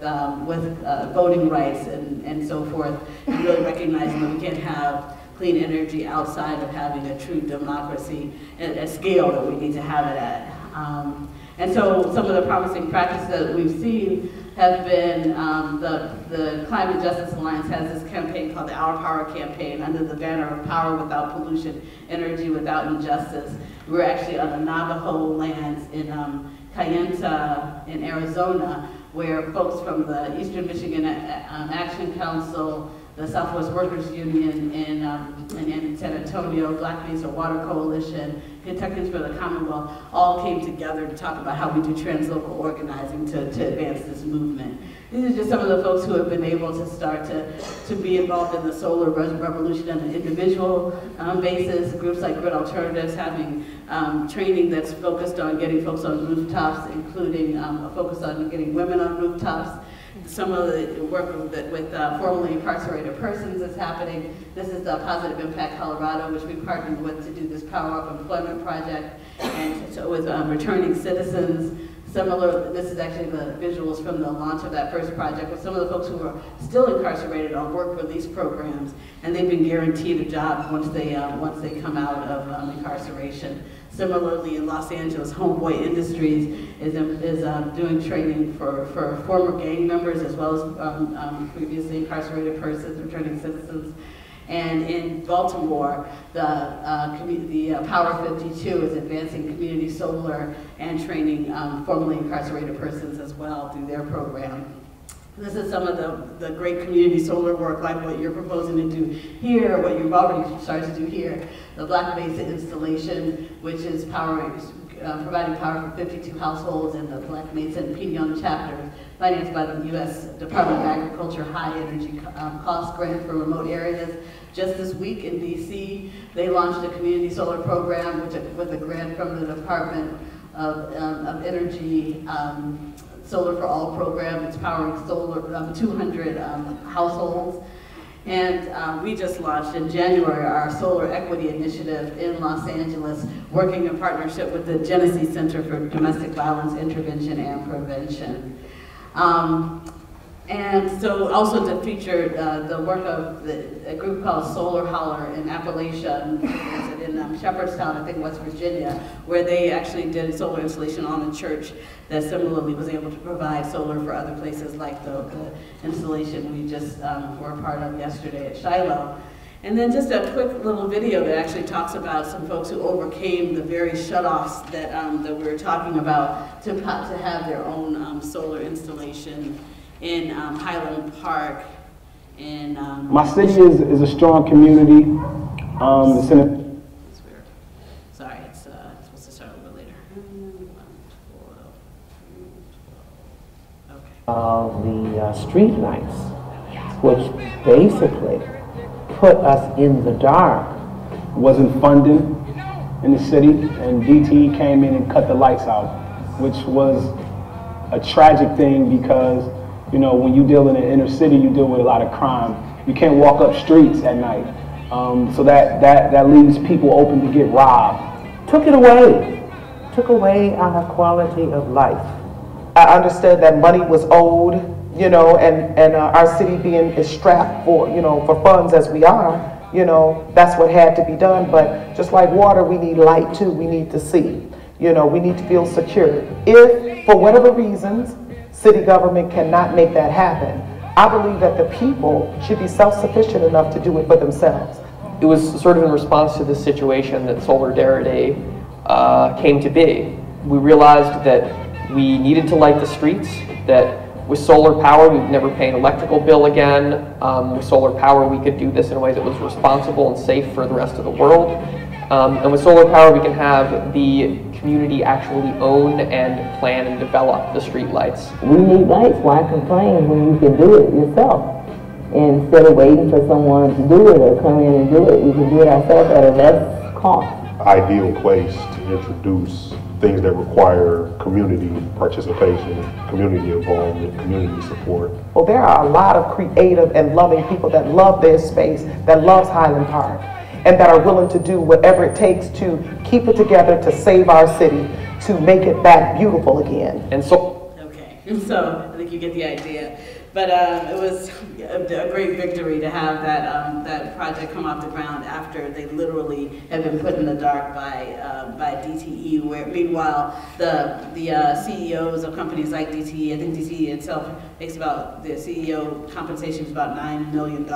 voting rights and so forth, and really recognizing that we can't have clean energy outside of having a true democracy at scale that we need to have it at. And so some of the promising practices that we've seen have been the Climate Justice Alliance has this campaign called the Our Power Campaign under the banner of power without pollution, energy without injustice. We're actually on the Navajo lands in Kayenta in Arizona, where folks from the Eastern Michigan Action Council, the Southwest Workers Union in San Antonio, Black Mesa Water Coalition, Kentuckians for the Commonwealth, all came together to talk about how we do translocal organizing to advance this movement. These are just some of the folks who have been able to start to be involved in the solar revolution on an individual basis. Groups like Grid Alternatives having training that's focused on getting folks on rooftops, including a focus on getting women on rooftops. Some of the work with formerly incarcerated persons is happening. This is the Positive Impact Colorado, which we partnered with to do this Power Up Employment project, and so with returning citizens. This is actually the visuals from the launch of that first project with some of the folks who are still incarcerated on work release programs, and they've been guaranteed a job once they come out of incarceration. Similarly, in Los Angeles, Homeboy Industries is doing training for former gang members as well as previously incarcerated persons, returning citizens. And in Baltimore, the Power 52 is advancing community solar and training formerly incarcerated persons as well through their program. This is some of the great community solar work, like what you're proposing to do here, what you've already started to do here. The Black Mesa installation, which is providing power for 52 households in the Black Mesa and Pinon chapters, financed by the U.S. Department of Agriculture High Energy Cost Grant for remote areas. Just this week in D.C., they launched a community solar program with a grant from the Department of Energy Solar for All program. It's powering 200 households. And we just launched in January our Solar Equity Initiative in Los Angeles, working in partnership with the Genesee Center for Domestic Violence Intervention and Prevention. And so also to feature the work of a group called Solar Holler in Appalachia, in Shepherdstown, I think West Virginia, where they actually did solar installation on a church that similarly was able to provide solar for other places, like the installation we just were a part of yesterday at Shiloh. And then just a quick little video that actually talks about some folks who overcame the various shutoffs that we were talking about to have their own solar installation in Highland Park. My city is a strong community. It's in a Sorry, it's supposed to start a little later. Okay. The street lights, which basically put us in the dark. Wasn't funding in the city, and DTE came in and cut the lights out, which was a tragic thing because, you know, when you deal in the inner city, you deal with a lot of crime. You can't walk up streets at night. So that leaves people open to get robbed. Took it away. Took away our quality of life. I understood that money was owed, you know, and our city being as strapped for, you know, for funds as we are, you know, that's what had to be done. But just like water, we need light too. We need to see. You know, we need to feel secure. If, for whatever reasons, city government cannot make that happen, I believe that the people should be self-sufficient enough to do it for themselves. It was sort of in response to this situation that Solidarity came to be. We realized that we needed to light the streets, that with solar power we'd never pay an electrical bill again. With solar power we could do this in a way that was responsible and safe for the rest of the world. And with solar power we can have the community actually own and plan and develop the street lights. We need lights. Why complain when you can do it yourself? Instead of waiting for someone to do it or come in and do it, we can do it ourselves at a less cost. Ideal place to introduce things that require community participation, community involvement, community support. Well, there are a lot of creative and loving people that love their space, that loves Highland Park, and that are willing to do whatever it takes to keep it together, to save our city, to make it back beautiful again. And so, okay, so I think you get the idea. But it was a great victory to have that project come off the ground after they literally had been put in the dark by DTE. Where meanwhile the CEOs of companies like DTE, I think DTE itself makes about, the CEO compensation is about $9 million,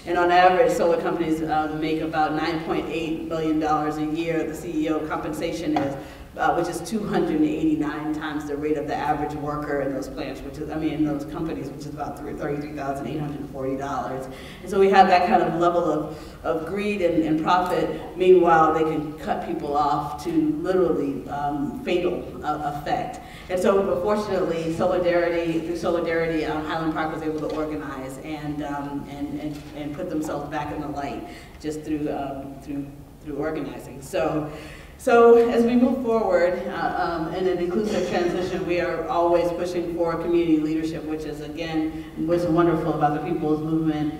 and on average solar companies make about $9.8 million a year. The CEO compensation is. Which is 289 times the rate of the average worker in those plants, which is, in those companies, which is about $33,840. And so we have that kind of level of greed and profit. Meanwhile, they can cut people off to literally fatal effect. And so, but fortunately, through Solidarity, Highland Park was able to organize and put themselves back in the light just through organizing. So as we move forward in an inclusive transition, we are always pushing for community leadership, which is, again, what's wonderful about the People's Movement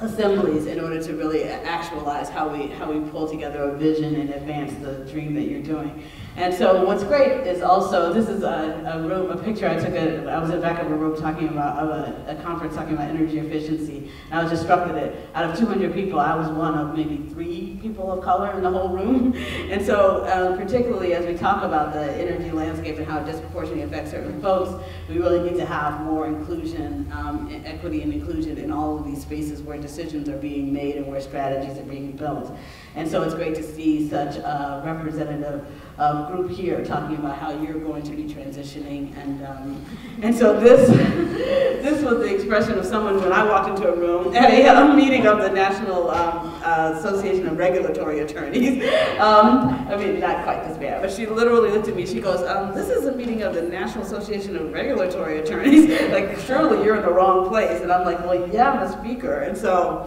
assemblies, in order to really actualize how we pull together a vision and advance the dream that you're doing. And so what's great is also, this is a picture I took. I was in the back of a room talking about a conference talking about energy efficiency. And I was just struck that out of 200 people, I was one of maybe 3 people of color in the whole room. And so particularly as we talk about the energy landscape and how it disproportionately affects certain folks, we really need to have more inclusion, equity and inclusion in all of these spaces where decisions are being made and where strategies are being built. And so it's great to see such a representative group here talking about how you're going to be transitioning, and so this was the expression of someone when I walked into a room at a meeting of the National Association of Regulatory Attorneys. Not quite this bad, but she literally looked at me. She goes, "This is a meeting of the National Association of Regulatory Attorneys. Like, surely you're in the wrong place." And I'm like, "Well, yeah, I'm the speaker." And so,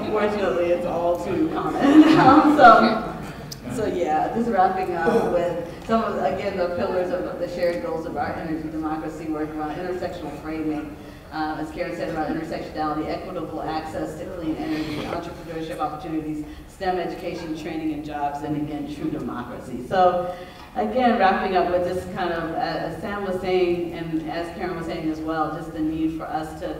unfortunately, it's all too common. So yeah, just wrapping up with some of, again, the pillars of the shared goals of our energy democracy work around intersectional framing. As Karen said, about intersectionality, equitable access to clean energy, entrepreneurship opportunities, STEM education, training, and jobs, and again, true democracy. So again, wrapping up with this kind of, as Sam was saying, and as Karen was saying as well, just the need for us to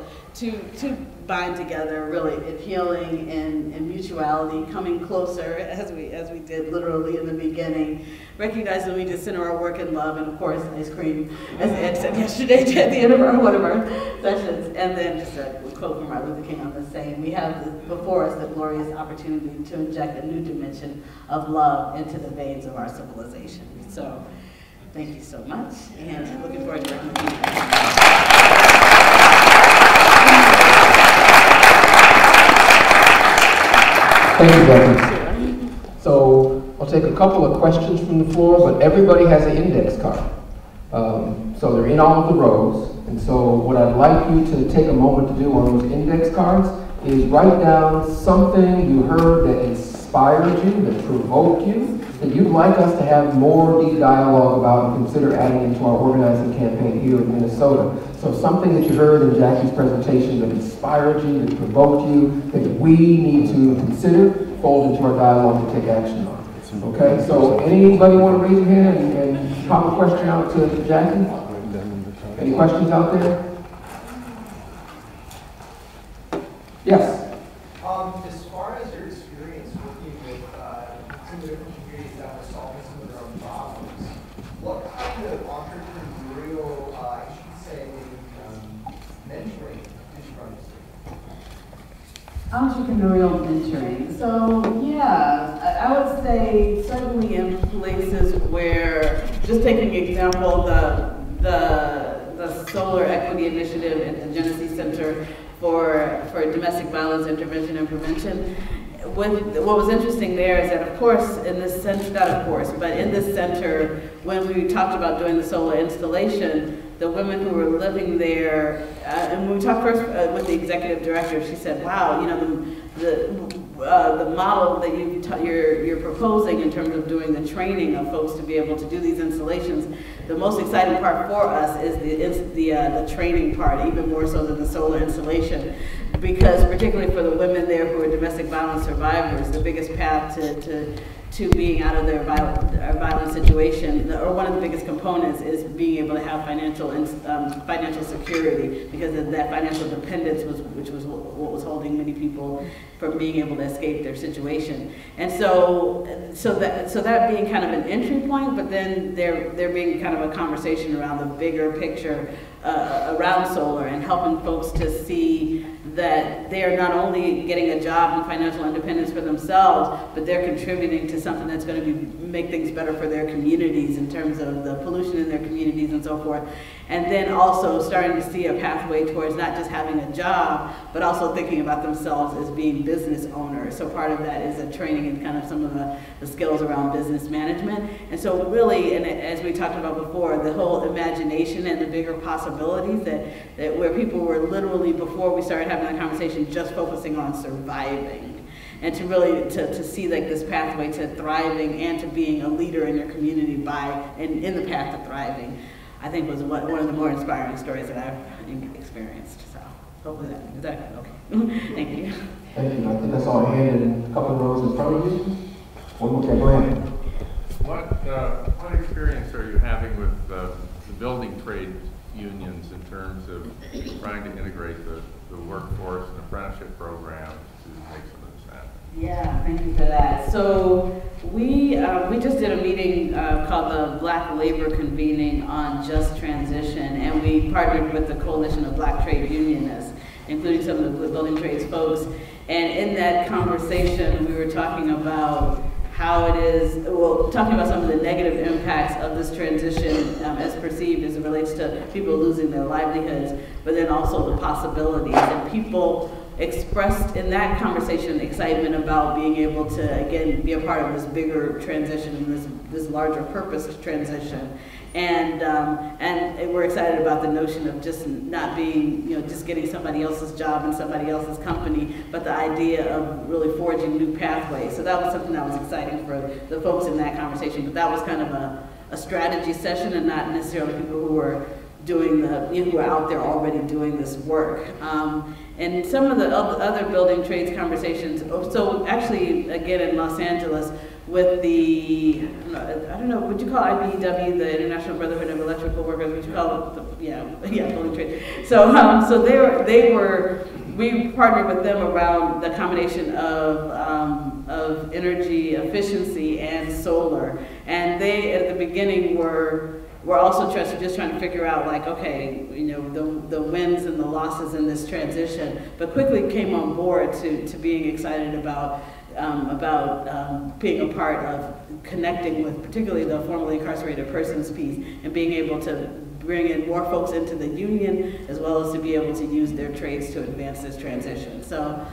bind together, really, in healing and mutuality, coming closer, as we did literally in the beginning, recognizing we need to center our work in love, and of course, ice cream, as Ed said yesterday at the end of one of our sessions, and then just a quote from Martin Luther King on the same. We have before us the glorious opportunity to inject a new dimension of love into the veins of our civilization. So, thank you so much, and looking forward to working with you. Thank you, Becky. So I'll take a couple of questions from the floor, but everybody has an index card. So they're in all of the rows. And so what I'd like you to take a moment to do on those index cards is write down something you heard that inspired you, that provoked you, that you'd like us to have more deep dialogue about and consider adding into our organizing campaign here in Minnesota. So something that you heard in Jackie's presentation that inspired you, that provoked you, that we need to consider, fold into our dialogue and take action on. Okay, so anybody want to raise your hand and pop a question out to Jackie? Any questions out there? Yes. As far as your experience working with some of the different communities that are solving some of their own problems, what kind of entrepreneurial, I should say, mentoring did you run into? Entrepreneurial mentoring. So yeah, I would say certainly in places where, just taking example, the Solar Equity Initiative at the Genesee Center for Domestic Violence Intervention and Prevention. What was interesting there is that, of course, in this center, not of course, but in this center, when we talked about doing the solar installation, the women who were living there, and when we talked first with the executive director, she said, wow, you know, the model that you're proposing in terms of doing the training of folks to be able to do these installations, the most exciting part for us is the training part, even more so than the solar installation. Because particularly for the women there who are domestic violence survivors, the biggest path to being out of their violent situation, or one of the biggest components, is being able to have financial security, because of that financial dependence which was what was holding many people from being able to escape their situation. And so that being kind of an entry point, but then there being kind of a conversation around the bigger picture around solar and helping folks to see that they are not only getting a job and financial independence for themselves, but they're contributing to something that's going to make things better for their communities in terms of the pollution in their communities and so forth. And then also starting to see a pathway towards not just having a job, but also thinking about themselves as being business owners. So part of that is a training in kind of some of the skills around business management. And so really, and as we talked about before, the whole imagination and the bigger possibilities that where people were literally, before we started having that conversation, just focusing on surviving. And to really, to see like this pathway to thriving and to being a leader in your community in the path to thriving, I think was one of the more inspiring stories that I've experienced. So hopefully that okay. Thank you. Thank you. I think I saw a hand in a couple of rows in front of you. Okay, go ahead. What experience are you having with the building trade unions in terms of trying to integrate the workforce and apprenticeship program to make some of this happen? Yeah, thank you for that. So we just did a meeting called the Black Labor Convening on Just Transition, and we partnered with the Coalition of Black Trade Unionists, including some of the building trades folks. And in that conversation, we were talking about how it is, talking about some of the negative impacts of this transition as perceived as it relates to people losing their livelihoods, but then also the possibilities. And people expressed in that conversation excitement about being able to, again, be a part of this bigger transition, this larger purposed transition. And we're excited about the notion of just not being, just getting somebody else's job and somebody else's company, but the idea of really forging new pathways. So that was something that was exciting for the folks in that conversation. But that was kind of a strategy session, and not necessarily people who were doing who are out there already doing this work. And some of the other building trades conversations, so actually, again, in Los Angeles, with the, I don't know, would you call IBEW, the International Brotherhood of Electrical Workers, would you call it, building trade. So we partnered with them around the combination of energy efficiency and solar. And they, at the beginning, were also just trying to figure out, like, okay, the wins and the losses in this transition, but quickly came on board to being excited about being a part of connecting with particularly the formerly incarcerated persons piece, and being able to bring in more folks into the union, as well as to be able to use their trades to advance this transition. So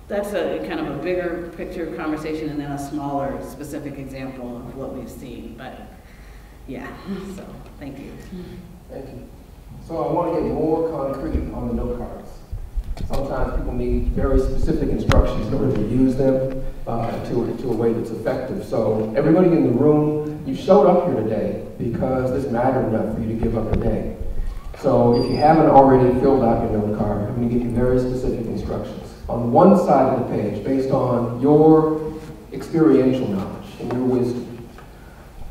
that's a kind of a bigger picture conversation, and then a smaller specific example of what we've seen. But yeah, so thank you. Thank you. So I want to get more concrete on the note cards. Sometimes people need very specific instructions in order to use them. to a way that's effective. So everybody in the room, you showed up here today because this mattered enough for you to give up a day. So if you haven't already filled out your note card, I'm going to give you very specific instructions. On one side of the page, based on your experiential knowledge and your wisdom,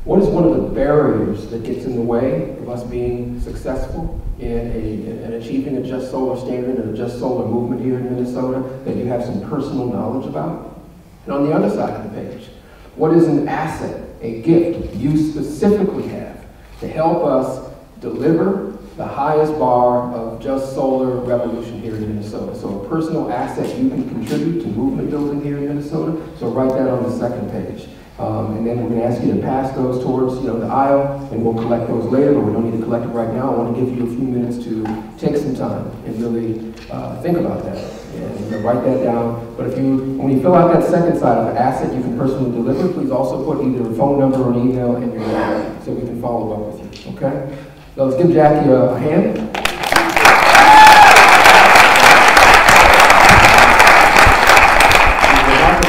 what is one of the barriers that gets in the way of us being successful in achieving a just solar standard and a just solar movement here in Minnesota that you have some personal knowledge about? And on the other side of the page, what is an asset, a gift you specifically have to help us deliver the highest bar of just solar revolution here in Minnesota? So a personal asset you can contribute to movement building here in Minnesota. So write that on the second page. And then we're going to ask you to pass those towards the aisle, and we'll collect those later, but we don't need to collect it right now. I want to give you a few minutes to take some time and really think about that and write that down. But when you fill out that second side of the asset you can personally deliver, please also put either a phone number or an email in your name so we can follow up with you, okay? So let's give Jackie a hand.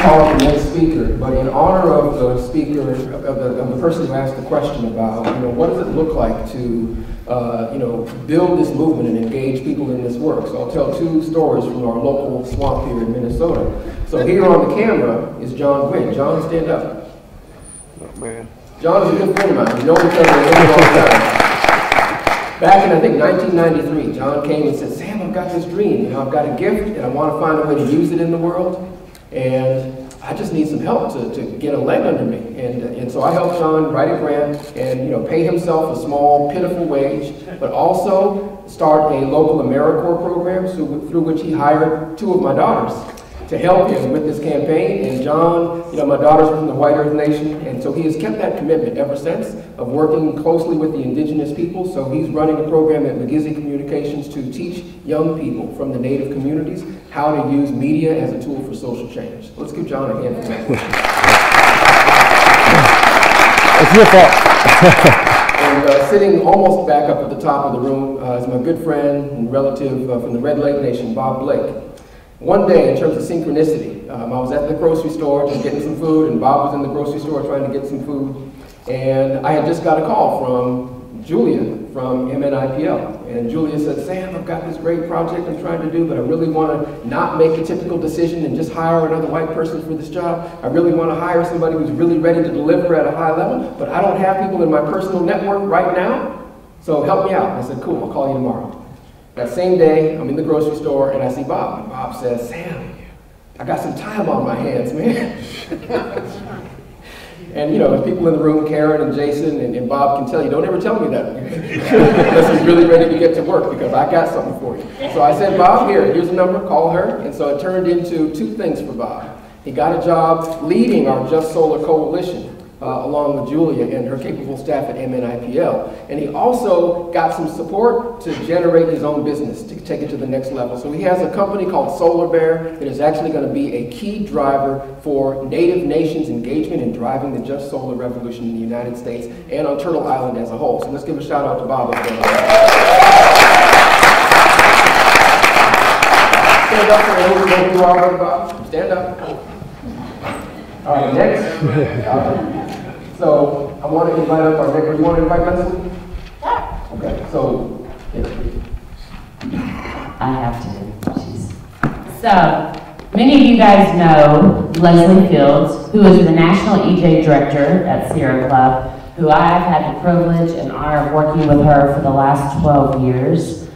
Call up the next speaker, but in honor of the speaker, of the person who asked the question about, what does it look like to, build this movement and engage people in this work. So I'll tell two stories from our local swamp here in Minnesota. So here on the camera is John Gwynn. John, stand up. Oh, man. John is a good friend of mine. We know each other a really long time. Back in, I think, 1993, John came and said, Sam, I've got this dream. I've got a gift, and I want to find a way to use it in the world. And I just need some help to get a leg under me. And so I helped John write a grant and pay himself a small, pitiful wage, but also start a local AmeriCorps program through which he hired two of my daughters to help him with this campaign. And John, my daughters are from the White Earth Nation, and so he has kept that commitment ever since of working closely with the indigenous people. So he's running a program at McGizzy Communications to teach young people from the Native communities how to use media as a tool for social change. Let's give John a hand for that. It's your fault. And sitting almost back up at the top of the room is my good friend and relative from the Red Lake Nation, Bob Blake. One day, in terms of synchronicity, I was at the grocery store just getting some food, and Bob was in the grocery store trying to get some food. And I had just got a call from Julia from MNIPL. And Julia said, Sam, I've got this great project I'm trying to do, but I really want to not make a typical decision and just hire another white person for this job. I really want to hire somebody who's really ready to deliver at a high level, but I don't have people in my personal network right now, so help me out. I said, cool, I'll call you tomorrow. That same day, I'm in the grocery store and I see Bob. And Bob says, Sam, I got some time on my hands, man. And there's people in the room, Karen and Jason and Bob can tell you, don't ever tell me that unless he's really ready to get to work, because I got something for you. So I said, Bob, here's a number, call her. And so it turned into two things for Bob. He got a job leading our Just Solar Coalition, along with Julia and her capable staff at MNIPL. And he also got some support to generate his own business, to take it to the next level. So he has a company called Solar Bear that is actually going to be a key driver for Native nations engagement in driving the Just Solar revolution in the United States and on Turtle Island as a whole. So let's give a shout out to Bob. Stand up for those who you are, Bob. Stand up. All right, next. So I want to invite up our next. You want to invite Leslie? Okay. So. I have to. Jeez. So many of you guys know Leslie Fields, who is the National EJ Director at Sierra Club, who I've had the privilege and honor of working with her for the last 12 years.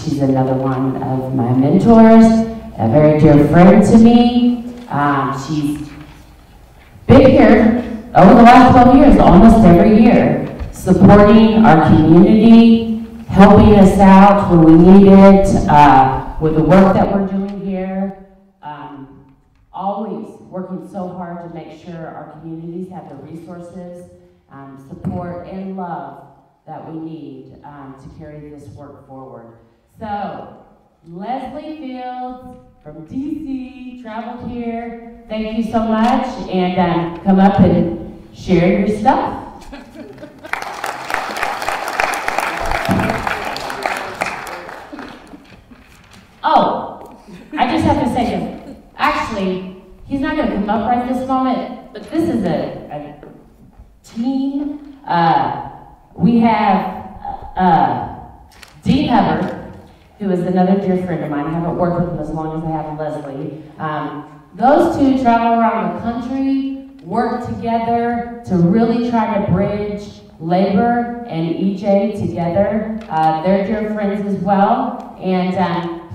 She's another one of my mentors, a very dear friend to me. She's been here over the last 12 years, almost every year, supporting our community, helping us out when we need it, with the work that we're doing here. Always working so hard to make sure our communities have the resources, support, and love that we need to carry this work forward. So, Leslie Fields from DC, traveled here. Thank you so much, and come up and share your stuff. Oh, I just have to say, actually, he's not going to come up right moment, but this is a team. We have Dean Hubbard, who is another dear friend of mine. I haven't worked with him as long as I have Leslie. Those two travel around the country, work together to really try to bridge labor and EJ together. They're dear friends as well, and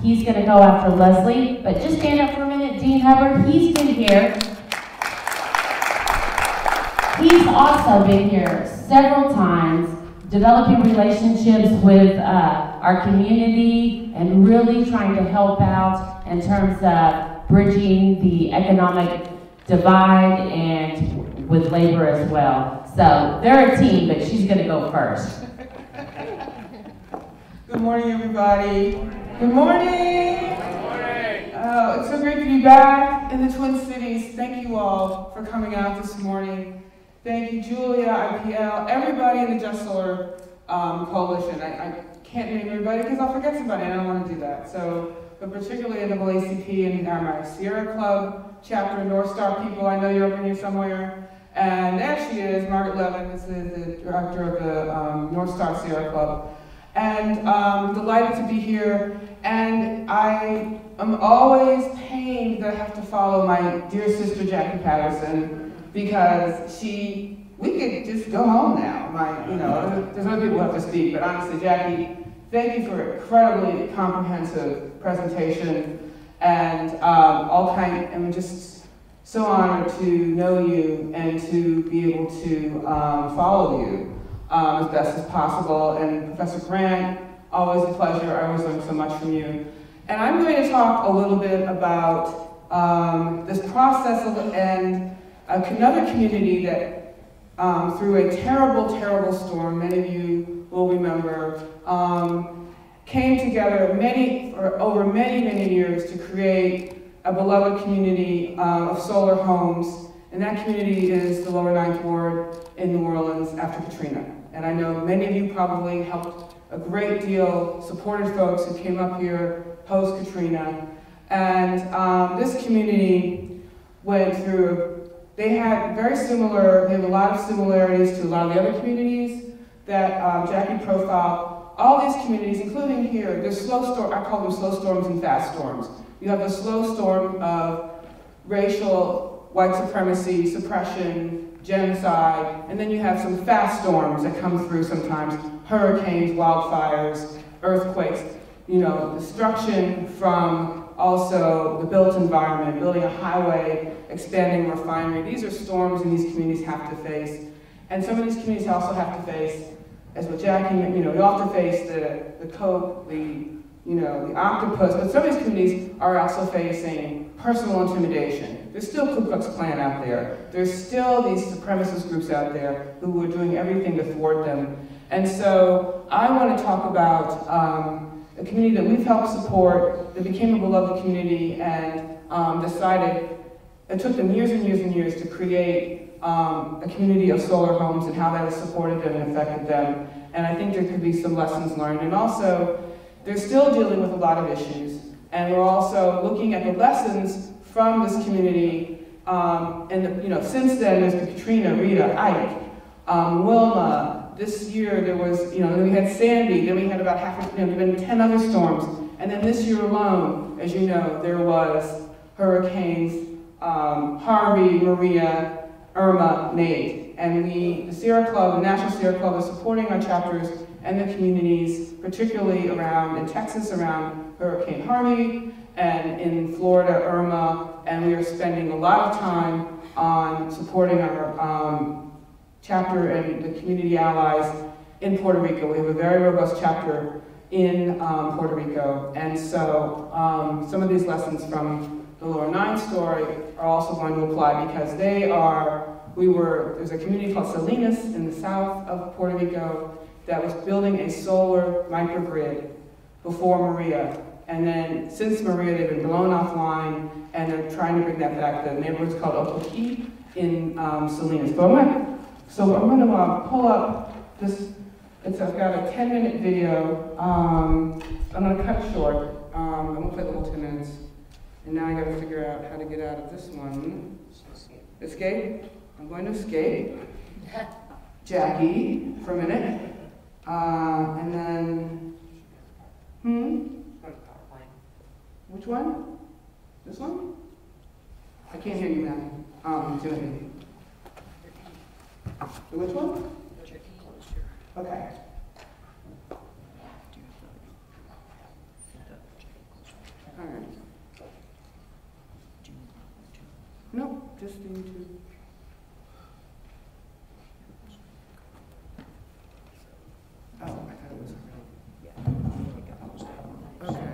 he's going to go after Leslie. But just stand up for a minute, Dean Hubbard. He's been here. He's also been here several times, developing relationships with our community and really trying to help out in terms of bridging the economic divide and with labor as well. So they're a team, but she's going to go first. Good morning, everybody. Good morning. Oh, it's so great to be back in the Twin Cities. Thank you all for coming out this morning. Thank you, Julia, IPL, everybody in the Just Solar Coalition. I can't name everybody because I'll forget somebody, and I don't want to do that. So, but particularly NAACP and my Sierra Club chapter, North Star people, I know you're up in here somewhere. And there she is, Margaret Levin, is the director of the North Star Sierra Club. And I'm delighted to be here. And I am always pained that I have to follow my dear sister Jackie Patterson, because we could just go home now. There's other people who have to speak, but honestly, Jackie, thank you for an incredibly comprehensive presentation, and I'm just so honored to know you and to be able to follow you as best as possible. And Professor Grant, always a pleasure. I always learn so much from you. And I'm going to talk a little bit about this process and another community that, through a terrible, terrible storm, many of you will remember, came together over many, many years to create a beloved community of solar homes. And that community is the Lower Ninth Ward in New Orleans after Katrina. And I know many of you probably helped a great deal, supported folks who came up here post-Katrina. And this community went through they have a lot of similarities to a lot of the other communities that Jackie profiled. All these communities, including here, there's I call them slow storms and fast storms. You have the slow storm of racial, white supremacy, suppression, genocide, and then you have some fast storms that come through sometimes, hurricanes, wildfires, earthquakes, destruction from also the built environment, building a highway, expanding a refinery. These are storms and these communities have to face. And some of these communities also have to face, as what Jackie, we all have to face the coke, the octopus, but some of these communities are also facing personal intimidation. There's still Ku Klux Klan out there. There's still these supremacist groups out there who are doing everything to thwart them. And so I want to talk about a community that we've helped support, that became a beloved community, and decided, it took them years and years and years to create a community of solar homes and how that has supported them and affected them. And I think there could be some lessons learned. And also, they're still dealing with a lot of issues. And we're also looking at the lessons from this community. Since then, there's the Katrina, Rita, Ike, Wilma. This year there was, then we had Sandy, then we had about been 10 other storms. And then this year alone, as you know, there was hurricanes, Harvey, Maria, Irma, Nate. And the Sierra Club, the National Sierra Club, is supporting our chapters and the communities, particularly in Texas around Hurricane Harvey, and in Florida, Irma. And we are spending a lot of time on supporting our chapter and the community allies in Puerto Rico. We have a very robust chapter in Puerto Rico. And so some of these lessons from the Lower Nine story are also going to apply, because there's a community called Salinas in the south of Puerto Rico that was building a solar microgrid before Maria. And then since Maria, they've been blown offline, and they're trying to bring that back. The neighborhood's called Otoqui in Salinas. So I'm going to pull up this. I've got a 10-minute video. I'm going to cut it short. I'm going to play the whole 10 minutes. And now I got to figure out how to get out of this one. Escape. I'm going to escape. Jackie for a minute. And then, which one? This one? I can't hear you, ma'am. Timothy. Which one? Okay. All right. Nope, just need to. Oh, I thought it was already. Okay.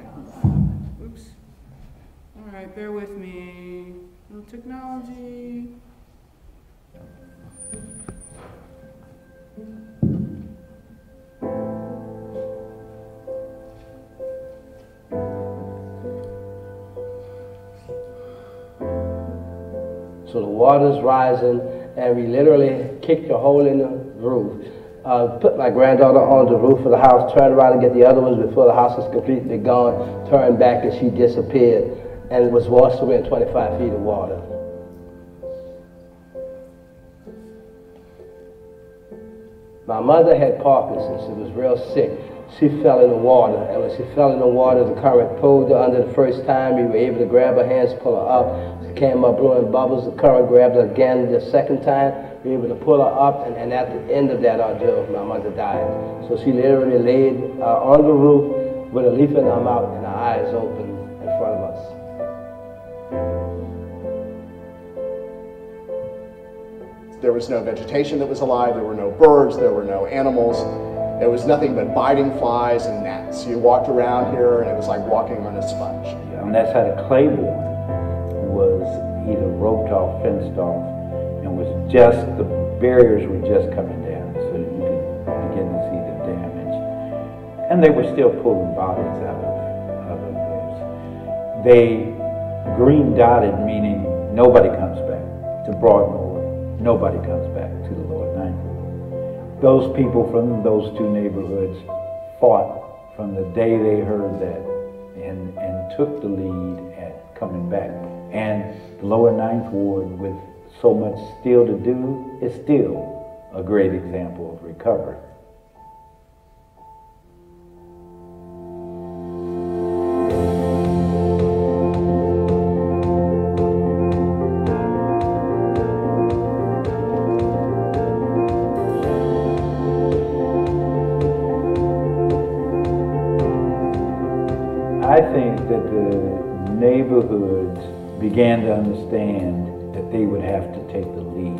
Oops. All right, bear with me. No technology. So the water's rising, and we literally kicked a hole in the roof. Put my granddaughter on the roof of the house, turned around and get the other ones before the house was completely gone, turned back and she disappeared, and was washed away in 25 feet of water. My mother had Parkinson's. She was real sick. She fell in the water, and when she fell in the water, the current pulled her under the first time. We were able to grab her hands, pull her up. She came up blowing bubbles. The current grabbed her again the second time. We were able to pull her up, and at the end of that ordeal, my mother died. So she literally laid on the roof with a leaf in her mouth and her eyes open in front of us. There was no vegetation that was alive, there were no birds, there were no animals. It was nothing but biting flies and gnats. You walked around here and it was like walking on a sponge. Yeah, and that's how the Claiborne was either roped off, fenced off, and was just, the barriers were just coming down, so you could begin to see the damage. And they were still pulling bodies out of this. They green dotted, meaning nobody comes back to Broadmoor. Nobody comes back to the Lower Ninth Ward. Those people from those two neighborhoods fought from the day they heard that and took the lead at coming back. And the Lower Ninth Ward, with so much still to do, is still a great example of recovery. I think that the neighborhoods began to understand that they would have to take the lead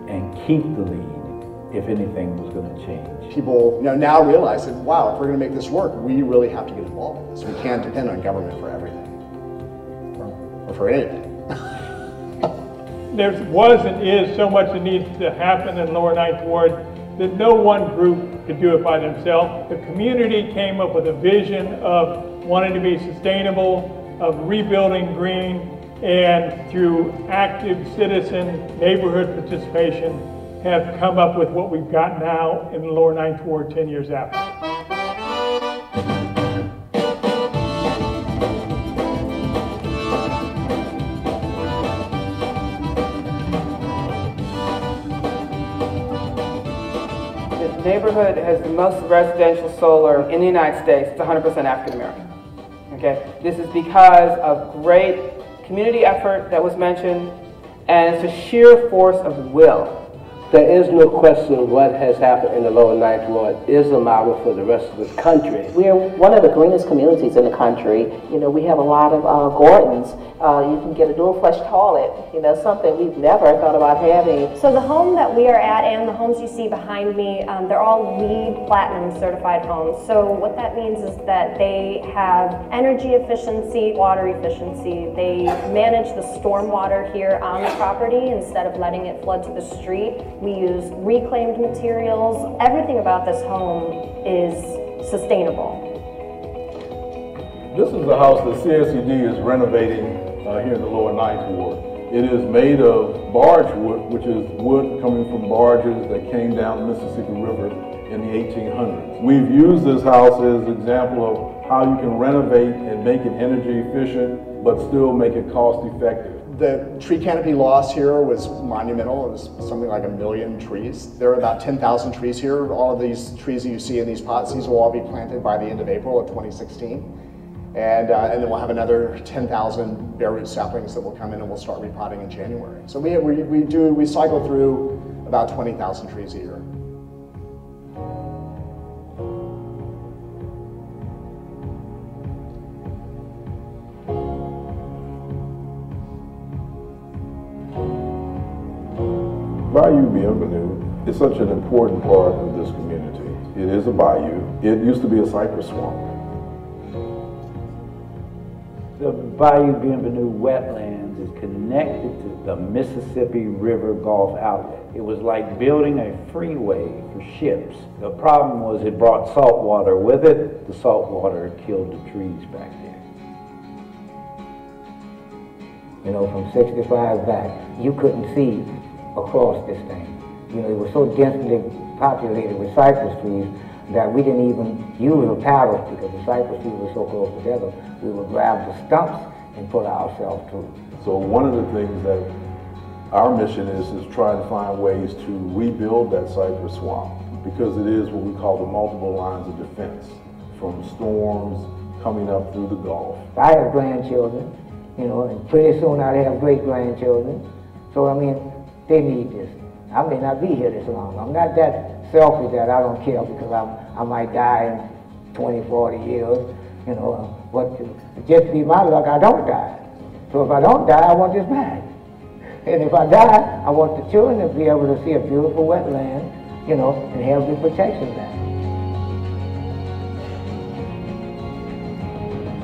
and keep the lead if anything was going to change. People now realize that, wow, if we're going to make this work, we really have to get involved in this. We can't depend on government for everything, or for anything. There was and is so much that needs to happen in Lower Ninth Ward that no one group could do it by themselves. The community came up with a vision of wanting to be sustainable, of rebuilding green, and through active citizen neighborhood participation have come up with what we've got now in the Lower Ninth Ward 10 years after. The neighborhood has the most residential solar in the United States. It's 100% African American. Okay, this is because of great community effort that was mentioned, and it's a sheer force of will. There is no question what has happened in the Lower Ninth Ward is a model for the rest of the country. We are one of the greenest communities in the country. You know, we have a lot of gardens. You can get a dual flush toilet, something we've never thought about having. So the home that we are at and the homes you see behind me, they're all LEED Platinum certified homes. So what that means is that they have energy efficiency, water efficiency. They manage the storm water here on the property instead of letting it flood to the street. We use reclaimed materials. Everything about this home is sustainable. This is a house that CSCD is renovating here in the Lower Ninth Ward. It is made of barge wood, which is wood coming from barges that came down the Mississippi River in the 1800s. We've used this house as an example of how you can renovate and make it energy efficient, but still make it cost effective. The tree canopy loss here was monumental. It was something like 1 million trees. There are about 10,000 trees here. All of these trees that you see in these pots, these will all be planted by the end of April of 2016. And then we'll have another 10,000 bare root saplings that will come in, and we'll start repotting in January. So we cycle through about 20,000 trees a year. Bayou Bienvenue is such an important part of this community. It is a bayou. It used to be a cypress swamp. The Bayou Bienvenue wetlands is connected to the Mississippi River Gulf outlet. It was like building a freeway for ships. The problem was it brought salt water with it. The salt water killed the trees back there. You know, from 65 back, you couldn't see across this thing. You know, it was so densely populated with cypress trees that we didn't even use a paddle because the cypress trees were so close together. We would grab the stumps and put ourselves through. So one of the things that our mission is trying to find ways to rebuild that cypress swamp, because it is what we call the multiple lines of defense, from storms coming up through the Gulf. I have grandchildren, you know, and pretty soon I'll have great-grandchildren. So, I mean, they need this. I may not be here this long. I'm not that selfish that I don't care because I might die in 20, 40 years, you know. But just to be my luck, I don't die. So if I don't die, I want this back. And if I die, I want the children to be able to see a beautiful wetland, you know, and have the protection back.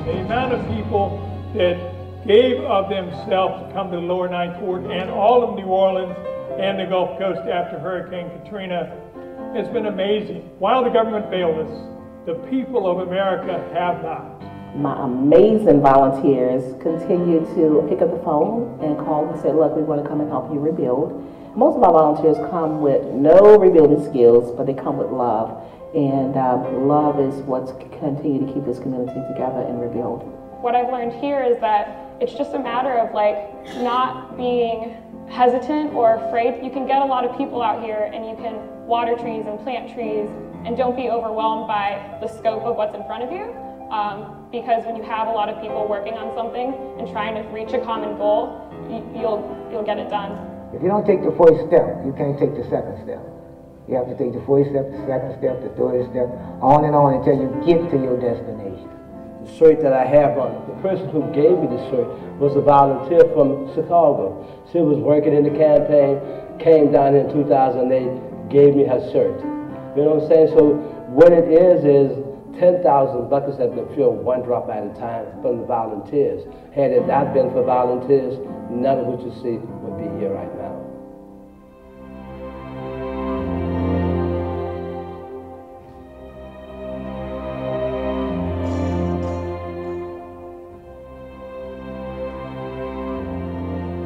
The amount of people that gave of themselves to come to the Lower Ninth Ward and all of New Orleans and the Gulf Coast after Hurricane Katrina has been amazing. While the government failed us, the people of America have not. My amazing volunteers continue to pick up the phone and call and say, look, we want to come and help you rebuild. Most of our volunteers come with no rebuilding skills, but they come with love. And love is what's continued to keep this community together and rebuild. What I've learned here is that it's just a matter of not being hesitant or afraid. You can get a lot of people out here and you can water trees and plant trees and don't be overwhelmed by the scope of what's in front of you. Because when you have a lot of people working on something and trying to reach a common goal, you'll get it done. If you don't take the first step, you can't take the second step. You have to take the first step, the second step, the third step, on and on until you get to your destination. The shirt that I have on, the person who gave me the shirt was a volunteer from Chicago. She was working in the campaign, came down in 2008, gave me her shirt. You know what I'm saying? So what it is 10,000 buckets have been filled one drop at a time from the volunteers. Had it not been for volunteers, none of what you see would be here right now.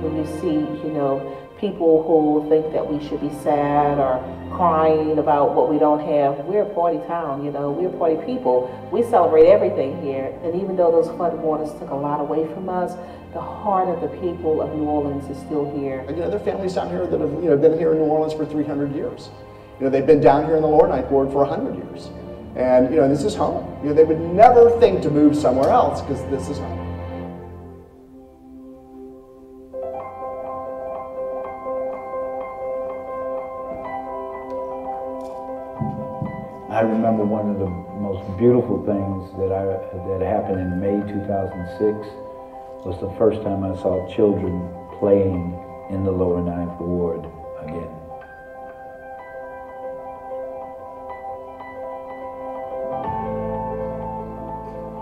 When you see, you know, people who think that we should be sad or crying about what we don't have, we're a party town, you know, we're party people. We celebrate everything here, and even though those flood waters took a lot away from us, the heart of the people of New Orleans is still here. And, you know, there are families down here that have, you know, been here in New Orleans for 300 years. You know, they've been down here in the Lower Ninth Ward for 100 years. And, you know, this is home. You know, they would never think to move somewhere else because this is home. I remember one of the most beautiful things that happened in May 2006 was the first time I saw children playing in the Lower Ninth Ward again.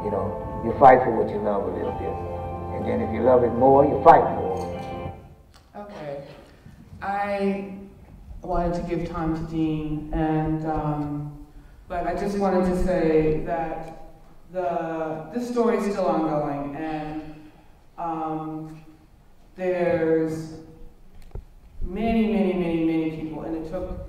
You know, you fight for what you love a little bit. And then if you love it more, you fight more. Okay. I wanted to give time to Dean, but I just wanted to say that this story is still ongoing, and there's many people, and it took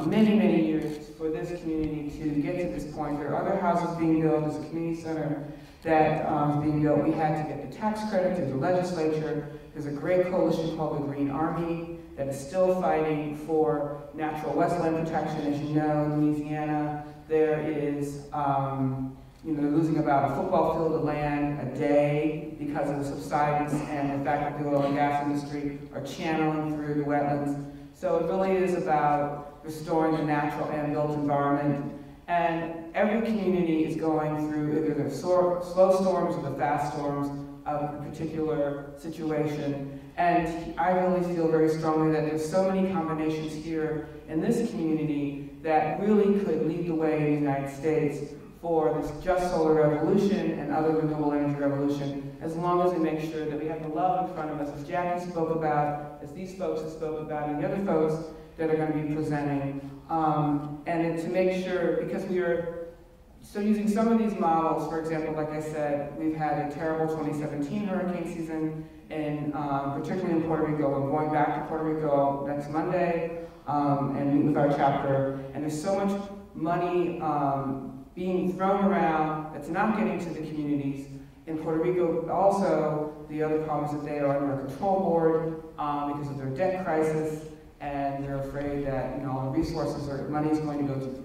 many years for this community to get to this point. There are other houses being built. There's a community center that is being built. We had to get the tax credit through the legislature. There's a great coalition called the Green Army that is still fighting for natural wetland protection. As you know, in Louisiana, there is, they're losing about a football field of land a day because of the subsidence and the fact that the oil and gas industry are channeling through the wetlands. So it really is about restoring the natural and built environment. And every community is going through either the slow storms or the fast storms of a particular situation. And I really feel very strongly that there's so many combinations here in this community that really could lead the way in the United States for this just solar revolution and other renewable energy revolution, as long as we make sure that we have the love in front of us, as Jackie spoke about, as these folks have spoken about, and the other folks that are going to be presenting. And to make sure, because we are so using some of these models, for example, like I said, we've had a terrible 2017 hurricane season, in, particularly in Puerto Rico. We're going back to Puerto Rico next Monday and meet with our chapter. And there's so much money being thrown around that's not getting to the communities. In Puerto Rico, also, the other problem is that they are under a control board because of their debt crisis, and they're afraid that all the resources or money is going to go to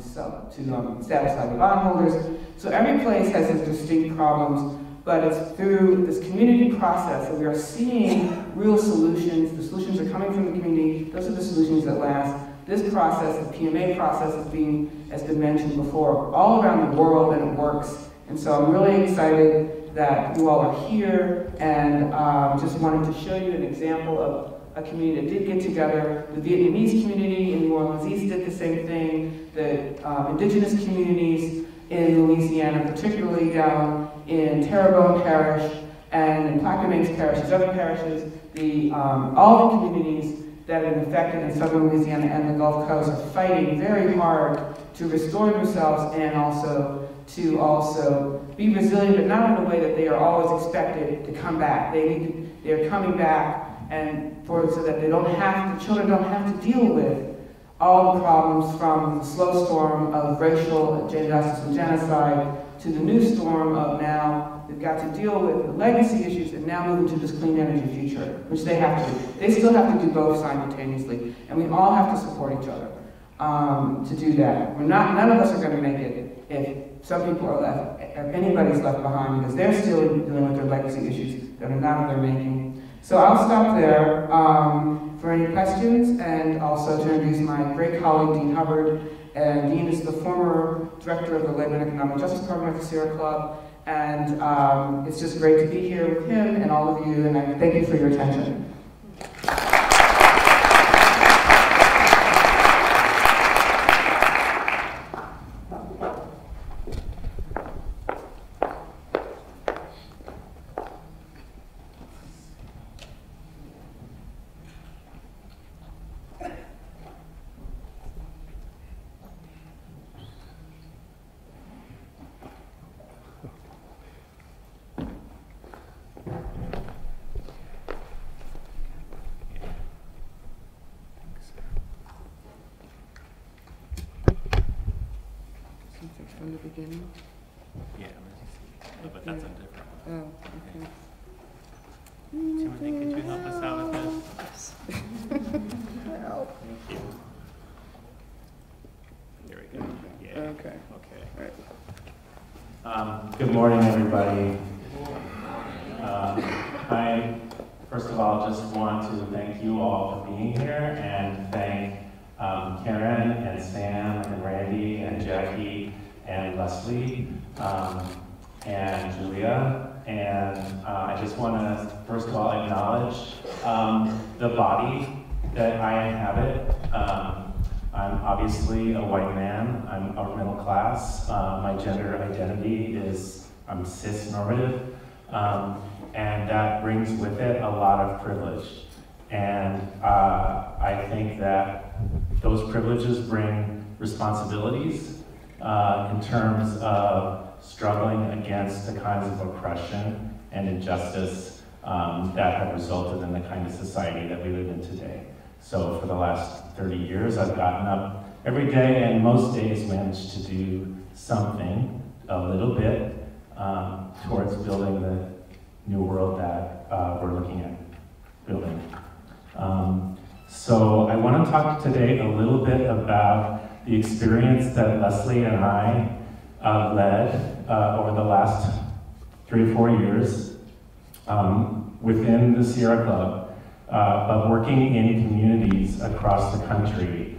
satisfy the bondholders. So every place has its distinct problems, but it's through this community process that we are seeing real solutions. The solutions are coming from the community. Those are the solutions that last. This process, the PMA process, has been mentioned before, all around the world, and it works. And so I'm really excited that you all are here, and just wanted to show you an example of a community that did get together. The Vietnamese community in New Orleans East did the same thing. The indigenous communities in Louisiana, particularly down in Terrebonne Parish and in Plaquemines Parish, these other parishes, all the communities that have been affected in southern Louisiana and the Gulf Coast are fighting very hard to restore themselves and also to be resilient, but not in a way that they are always expected to come back. They're coming back, and so that the children don't have to deal with all the problems from the slow storm of racial injustice and genocide to the new storm of now they've got to deal with the legacy issues and now move into this clean energy future, which they have to do. They still have to do both simultaneously, and we all have to support each other to do that. None of us are going to make it if some people are left, if anybody's left behind, because they're still dealing with their legacy issues that are not of their making. So I'll stop there for any questions, and also to introduce my great colleague, Dean Hubbard. And Dean is the former director of the Labor and Economic Justice Program at the Sierra Club. And it's just great to be here with him and all of you, and I thank you for your attention. From the beginning? Yeah, but that's a different one. Oh, okay. Timothy, could you help us out with this? Help. Thank you. There we go. Yeah. Okay. Okay. All right. Good morning, everybody. I, first of all, just want to thank you all for being here and thank Karen and Sam and Randy and Jackie and Leslie, and Julia, and I just want to, first of all, acknowledge the body that I inhabit. I'm obviously a white man, I'm upper middle class, my gender identity is, I'm cis-normative, and that brings with it a lot of privilege. And I think that those privileges bring responsibilities in terms of struggling against the kinds of oppression and injustice that have resulted in the kind of society that we live in today. So for the last 30 years, I've gotten up every day and most days manage to do something, a little bit, towards building the new world that we're looking at building. So I want to talk today a little bit about the experience that Leslie and I led over the last 3 or 4 years within the Sierra Club of working in communities across the country,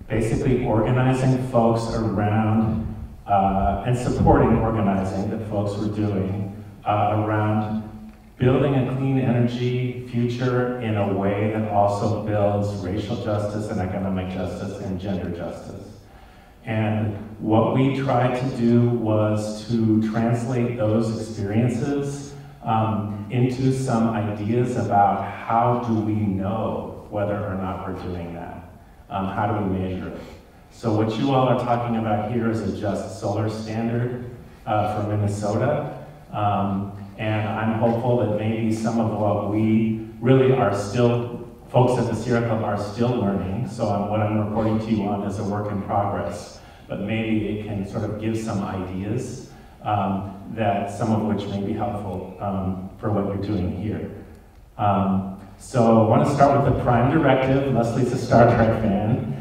basically organizing folks around and supporting organizing that folks were doing around building a clean energy future in a way that also builds racial justice and economic justice and gender justice. And what we tried to do was to translate those experiences into some ideas about how do we know whether or not we're doing that? How do we measure it? So what you all are talking about here is a just solar standard for Minnesota. And I'm hopeful that maybe some of what we really are still, folks at the Sierra Club are still learning. So what I'm reporting to you on is a work in progress. But maybe it can sort of give some ideas that some of which may be helpful for what you're doing here. So I want to start with the prime directive. Leslie's a Star Trek fan.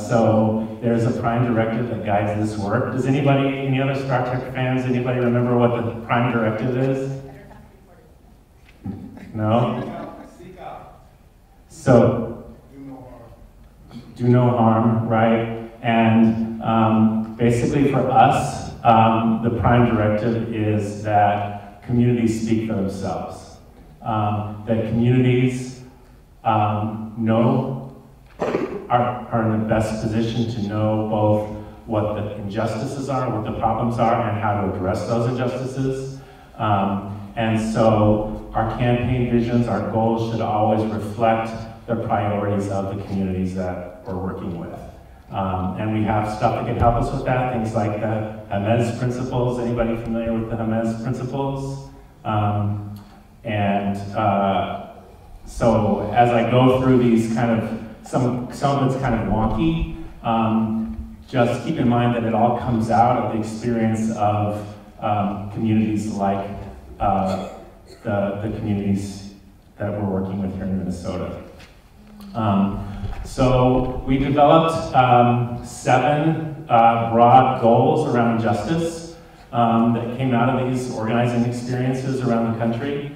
So there's a prime directive that guides this work. Does anybody, any other Star Trek fans, anybody remember what the prime directive is? No? So, do no harm, right? And basically for us, the prime directive is that communities speak for themselves. That communities are in the best position to know both what the injustices are, what the problems are, and how to address those injustices. And so our campaign visions, our goals should always reflect the priorities of the communities that we're working with. And we have stuff that can help us with that, things like the Hermes principles. Anybody familiar with the Hermes principles? So as I go through these kind of, some of it's kind of wonky, just keep in mind that it all comes out of the experience of communities like the communities that we're working with here in Minnesota. So we developed 7 broad goals around justice that came out of these organizing experiences around the country.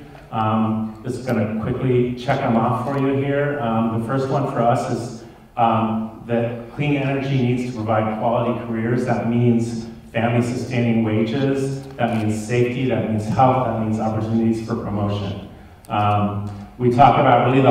Just going to quickly check them off for you here. The first one for us is that clean energy needs to provide quality careers. That means family-sustaining wages. That means safety. That means health. That means opportunities for promotion. We talk about really the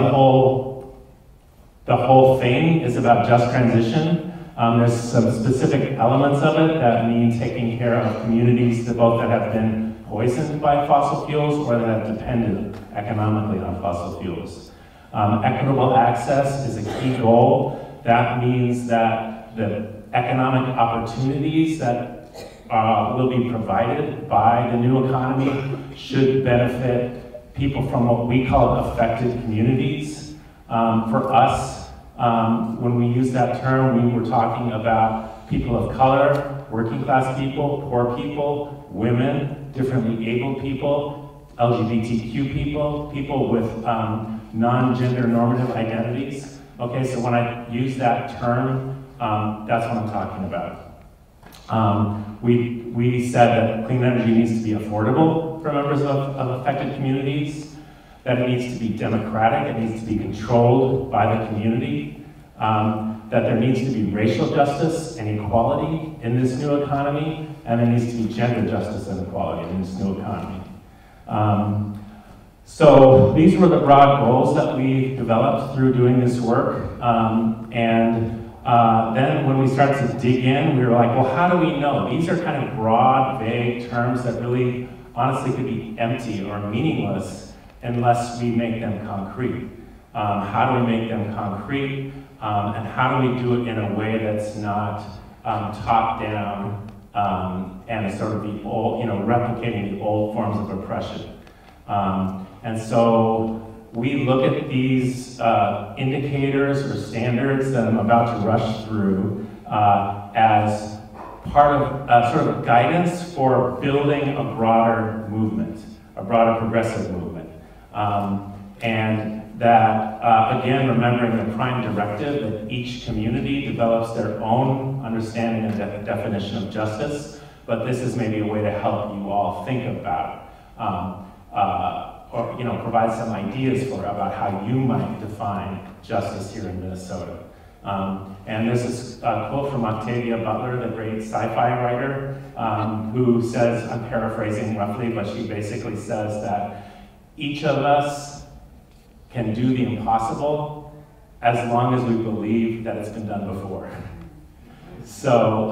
whole thing is about just transition. There's some specific elements of it that mean taking care of communities that have been poisoned by fossil fuels or that have depended economically on fossil fuels. Equitable access is a key goal. That means that the economic opportunities that will be provided by the new economy should benefit people from what we call affected communities. For us, when we use that term, we were talking about people of color, working class people, poor people, women, differently abled people, LGBTQ people, people with non-gender normative identities. Okay, so when I use that term, that's what I'm talking about. We said that clean energy needs to be affordable for members of affected communities, that it needs to be democratic, it needs to be controlled by the community, that there needs to be racial justice and equality in this new economy, and there needs to be gender justice and equality in this new economy. So these were the broad goals that we developed through doing this work. Then when we started to dig in, we were like, well, how do we know? These are kind of broad, vague terms that really honestly could be empty or meaningless unless we make them concrete. How do we make them concrete? And how do we do it in a way that's not top-down and sort of the old, replicating the old forms of oppression? And so we look at these indicators or standards that I'm about to rush through as part of sort of guidance for building a broader movement, a broader progressive movement. And that, again, remembering the prime directive that each community develops their own understanding and definition of justice, but this is maybe a way to help you all think about, or provide some ideas about how you might define justice here in Minnesota. And this is a quote from Octavia Butler, the great sci-fi writer, who says, I'm paraphrasing roughly, but she basically says that each of us can do the impossible as long as we believe that it's been done before. So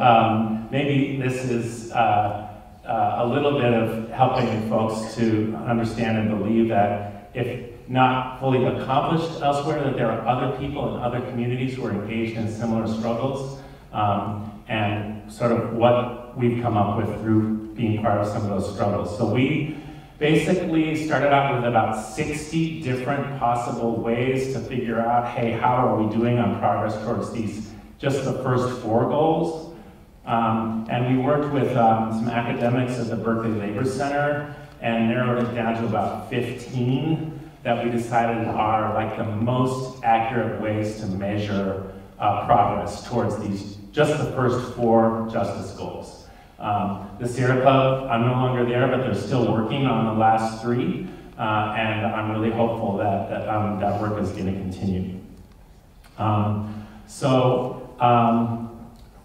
maybe this is a little bit of helping folks to understand and believe that if not fully accomplished elsewhere, that there are other people in other communities who are engaged in similar struggles, and sort of what we've come up with through being part of some of those struggles. So we basically started out with about 60 different possible ways to figure out, hey, how are we doing on progress towards these, just the first 4 goals. And we worked with some academics at the Berkeley Labor Center and narrowed it down to about 15 that we decided are like the most accurate ways to measure progress towards these, just the first 4 justice goals. The Sierra Club, I'm no longer there, but they're still working on the last 3, and I'm really hopeful that that work is going to continue.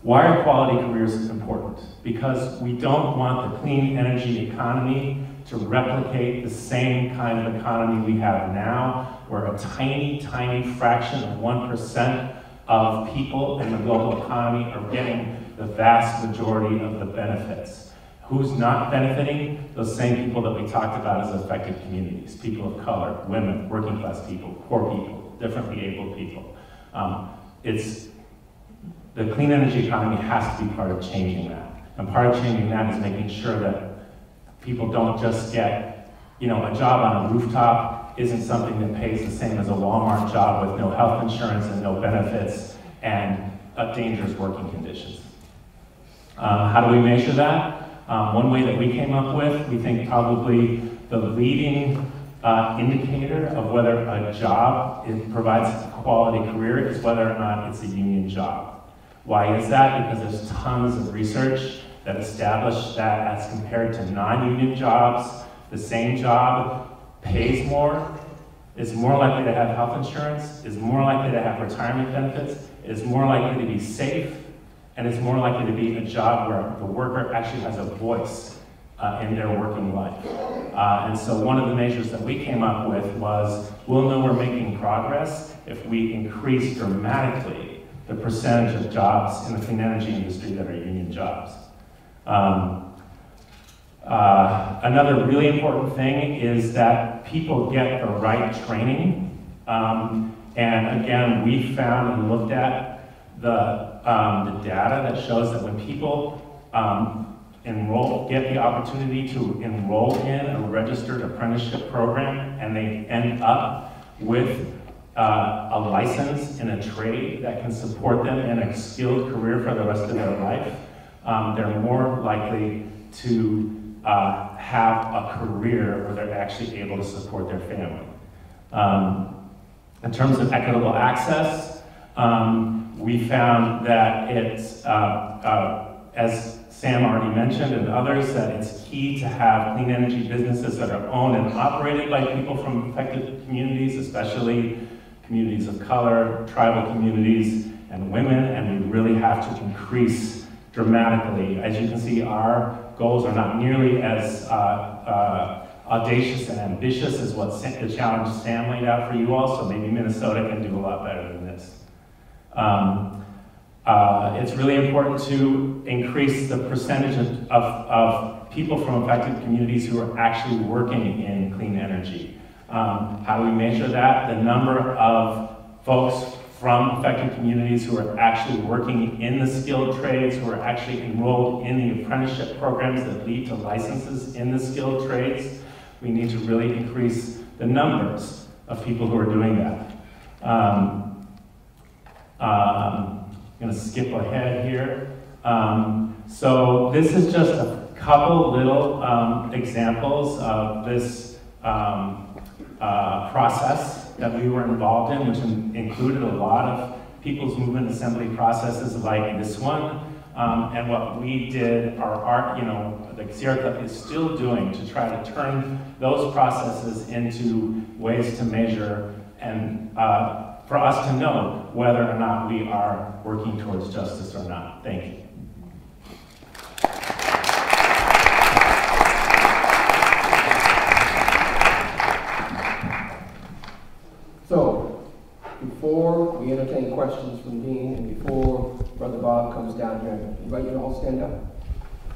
Why are quality careers important? Because we don't want the clean energy economy to replicate the same kind of economy we have now, where a tiny, tiny fraction of 1% of people in the global economy are getting the vast majority of the benefits. Who's not benefiting? Those same people that we talked about as affected communities, people of color, women, working class people, poor people, differently abled people. The clean energy economy has to be part of changing that. And part of changing that is making sure that people don't just get, a job on a rooftop isn't something that pays the same as a Walmart job with no health insurance and no benefits and dangerous working conditions. How do we measure that? One way that we came up with, we think probably the leading indicator of whether a job provides a quality career is whether or not it's a union job. Why is that? Because there's tons of research that establish that as compared to non-union jobs, the same job pays more, is more likely to have health insurance, is more likely to have retirement benefits, is more likely to be safe, and is more likely to be a job where the worker actually has a voice in their working life. And so one of the measures that we came up with was, we'll know we're making progress if we increase dramatically the percentage of jobs in the clean energy industry that are union jobs. Another really important thing is that people get the right training. And again, we found and looked at the data that shows that when people get the opportunity to enroll in a registered apprenticeship program and they end up with a license in a trade that can support them in a skilled career for the rest of their life, they're more likely to have a career where they're actually able to support their family. In terms of equitable access, we found that it's, as Sam already mentioned and others, that it's key to have clean energy businesses that are owned and operated by people from affected communities, especially communities of color, tribal communities, and women, and we really have to increase dramatically. As you can see, our goals are not nearly as audacious and ambitious as what the challenge Sam laid out for you all, so maybe Minnesota can do a lot better than this. It's really important to increase the percentage of people from affected communities who are actually working in clean energy. How do we measure that? The number of folks from affected communities who are actually working in the skilled trades, who are actually enrolled in the apprenticeship programs that lead to licenses in the skilled trades. We need to really increase the numbers of people who are doing that. I'm going to skip ahead here. So this is just a couple little examples of this process that we were involved in, which included a lot of people's movement assembly processes like this one. And what we did, the Sierra Club is still doing to try to turn those processes into ways to measure and for us to know whether or not we are working towards justice or not. Thank you. So, before we entertain questions from Dean and before Brother Bob comes down here, I invite you to all stand up.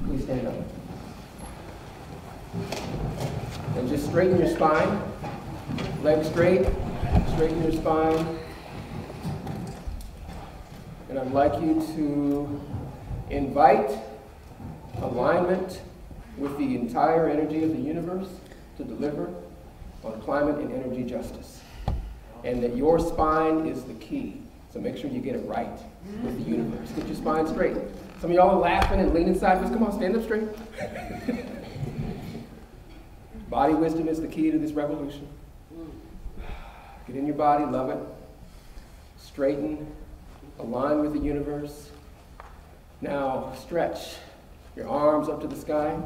Please stand up. And just straighten your spine. Legs straight. Straighten your spine. And I'd like you to invite alignment with the entire energy of the universe to deliver on climate and energy justice. And that your spine is the key. So make sure you get it right with the universe. Get your spine straight. Some of y'all are laughing and leaning sideways. Come on, stand up straight. Body wisdom is the key to this revolution. Get in your body, love it. Straighten, align with the universe. Now stretch your arms up to the sky.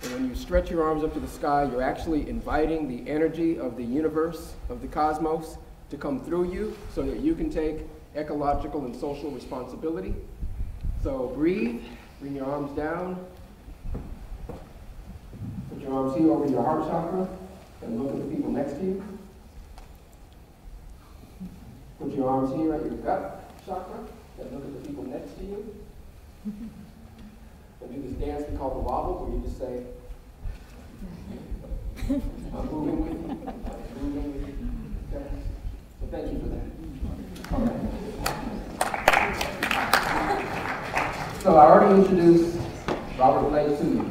And when you stretch your arms up to the sky, you're actually inviting the energy of the universe, of the cosmos, to come through you so that you can take ecological and social responsibility. So breathe, bring your arms down. Put your arms here over your heart chakra and look at the people next to you. Put your arms here at your gut chakra and look at the people next to you. And do this dance we call the wobble, where you just say, I'm moving with you. I'm moving with you. Okay? So thank you for that. All right. So I already introduced Robert Blake to you.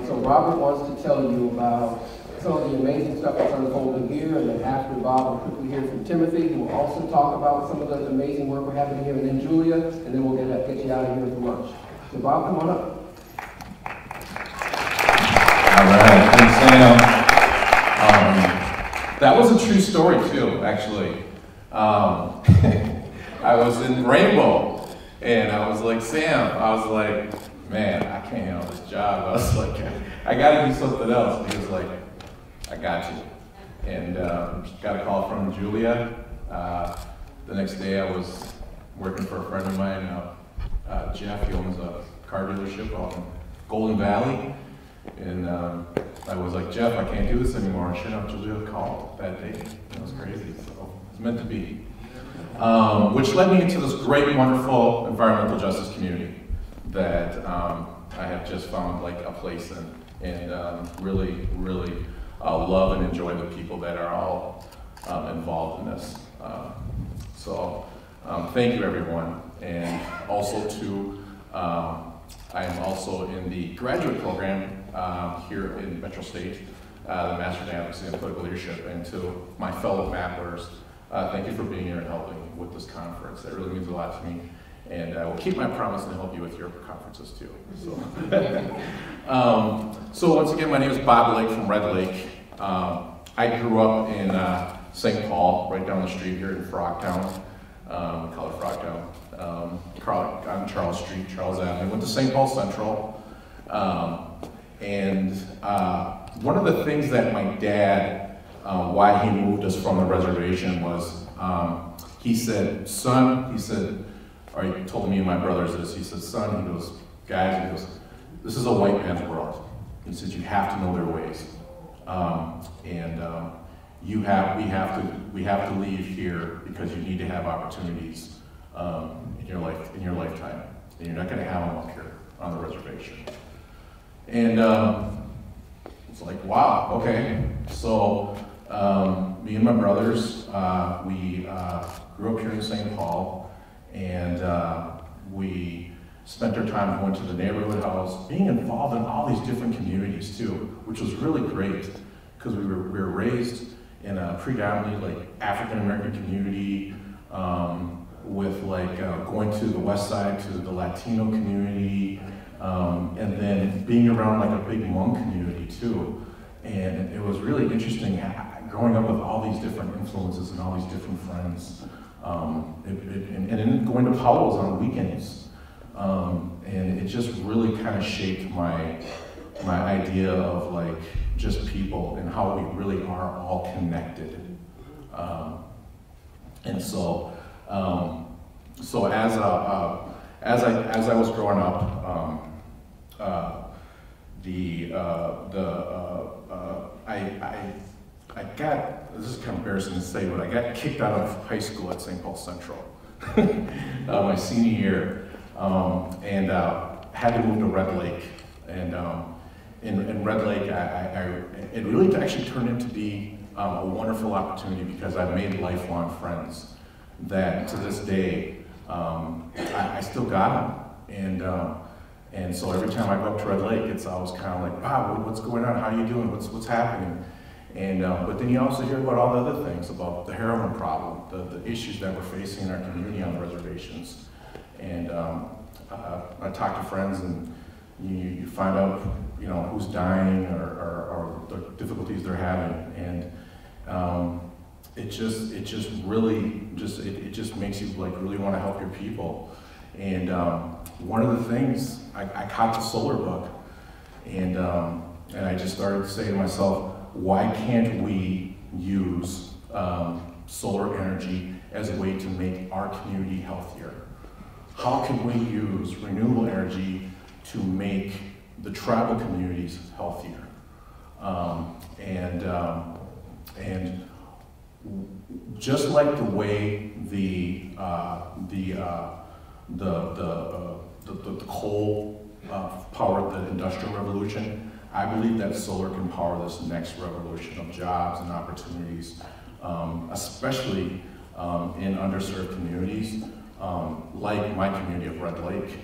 So Robert wants to tell you about some of the amazing stuff that's unfolding here, and then after Bob will quickly hear from Timothy, who will also talk about some of the amazing work we're having here, and then Julia, and then we'll get you out of here for lunch. So Bob, come on up. All right, thanks, Sam. That was a true story too, actually. I was in Rainbow, and I was like, Sam, I was like, man, I can't handle this job. I was like, I gotta do something else. And he was like, I got you. And got a call from Julia. The next day I was working for a friend of mine, Jeff. He owns a car dealership out in Golden Valley. And I was like, Jeff, I can't do this anymore. Sure enough, Julia called that day. That was crazy. So it's meant to be. Which led me into this great, wonderful environmental justice community that I have just found like a place in, and really, really love and enjoy the people that are all involved in this. So thank you, everyone. And also to, I am also in the graduate program here in Metro State, the Master in Advocacy and Political Leadership. And to my fellow Mapplers, thank you for being here and helping with this conference. That really means a lot to me. And I will keep my promise and help you with your conferences too. So, so once again, my name is Bob Lake from Red Lake. I grew up in St. Paul, right down the street here in Frogtown. We call it Frogtown. On Charles Street, Charles Avenue. Went to St. Paul Central. And one of the things that my dad, why he moved us from the reservation was, he said, son, he said, or he told me and my brothers this, he said, son, he goes, guys, he goes, this is a white man's world. He says, you have to know their ways. We have to leave here because you need to have opportunities in your lifetime. And you're not gonna have them up here on the reservation. And it's like, wow, okay. So me and my brothers, we grew up here in St. Paul, and we spent our time going to the neighborhood house, being involved in all these different communities too, which was really great. because we were raised in a predominantly like African American community, with like going to the West Side to the Latino community, and then being around like a big Hmong community too. And it was really interesting growing up with all these different influences and all these different friends. And then going to Powell's on weekends. And it just really kind of shaped my idea of like just people and how we really are all connected. And so, as I was growing up, I got, this is kind of embarrassing to say, but I got kicked out of high school at St. Paul Central my senior year, and had to move to Red Lake. And in Red Lake, it really actually turned into be a wonderful opportunity because I made lifelong friends that to this day I still got them. And so every time I go up to Red Lake, it's always kind of like, wow, what's going on? How are you doing? What's happening? And but then you also hear about all the other things, about the heroin problem, the issues that we're facing in our community on the reservations. And I talk to friends, and you find out, you know, who's dying or the difficulties they're having, and it just really makes you like really want to help your people. And one of the things I caught the solar bug, and I just started saying to myself, why can't we use solar energy as a way to make our community healthier? How can we use renewable energy to make the tribal communities healthier? And just like the way the coal powered the Industrial Revolution, I believe that solar can power this next revolution of jobs and opportunities, especially in underserved communities, like my community of Red Lake,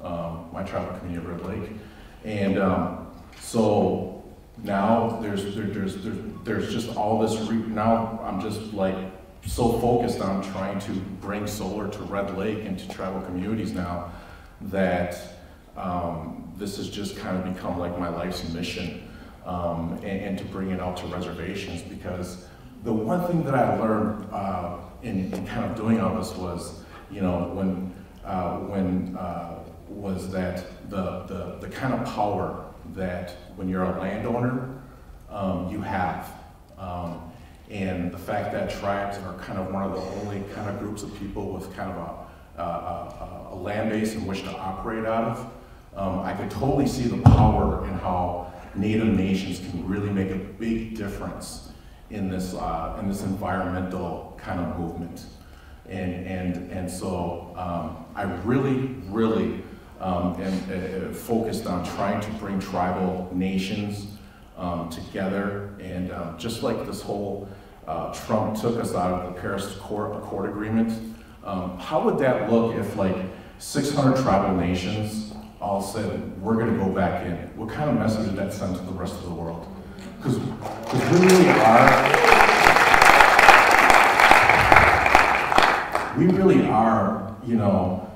my tribal community of Red Lake. And so now there's just all this, now I'm just like so focused on trying to bring solar to Red Lake and to tribal communities now that this has just kind of become like my life's mission, and to bring it out to reservations, because the one thing that I learned in kind of doing all this was, you know, was that the kind of power that when you're a landowner, you have. And the fact that tribes are kind of one of the only kind of groups of people with kind of a land base in which to operate out of, I could totally see the power in how Native nations can really make a big difference in this environmental kind of movement. And so I really am focused on trying to bring tribal nations together, and just like this whole Trump took us out of the Paris Accord Agreement, how would that look if like 600 tribal nations all said, we're going to go back in? What kind of message did that send to the rest of the world? Because we really are, you know,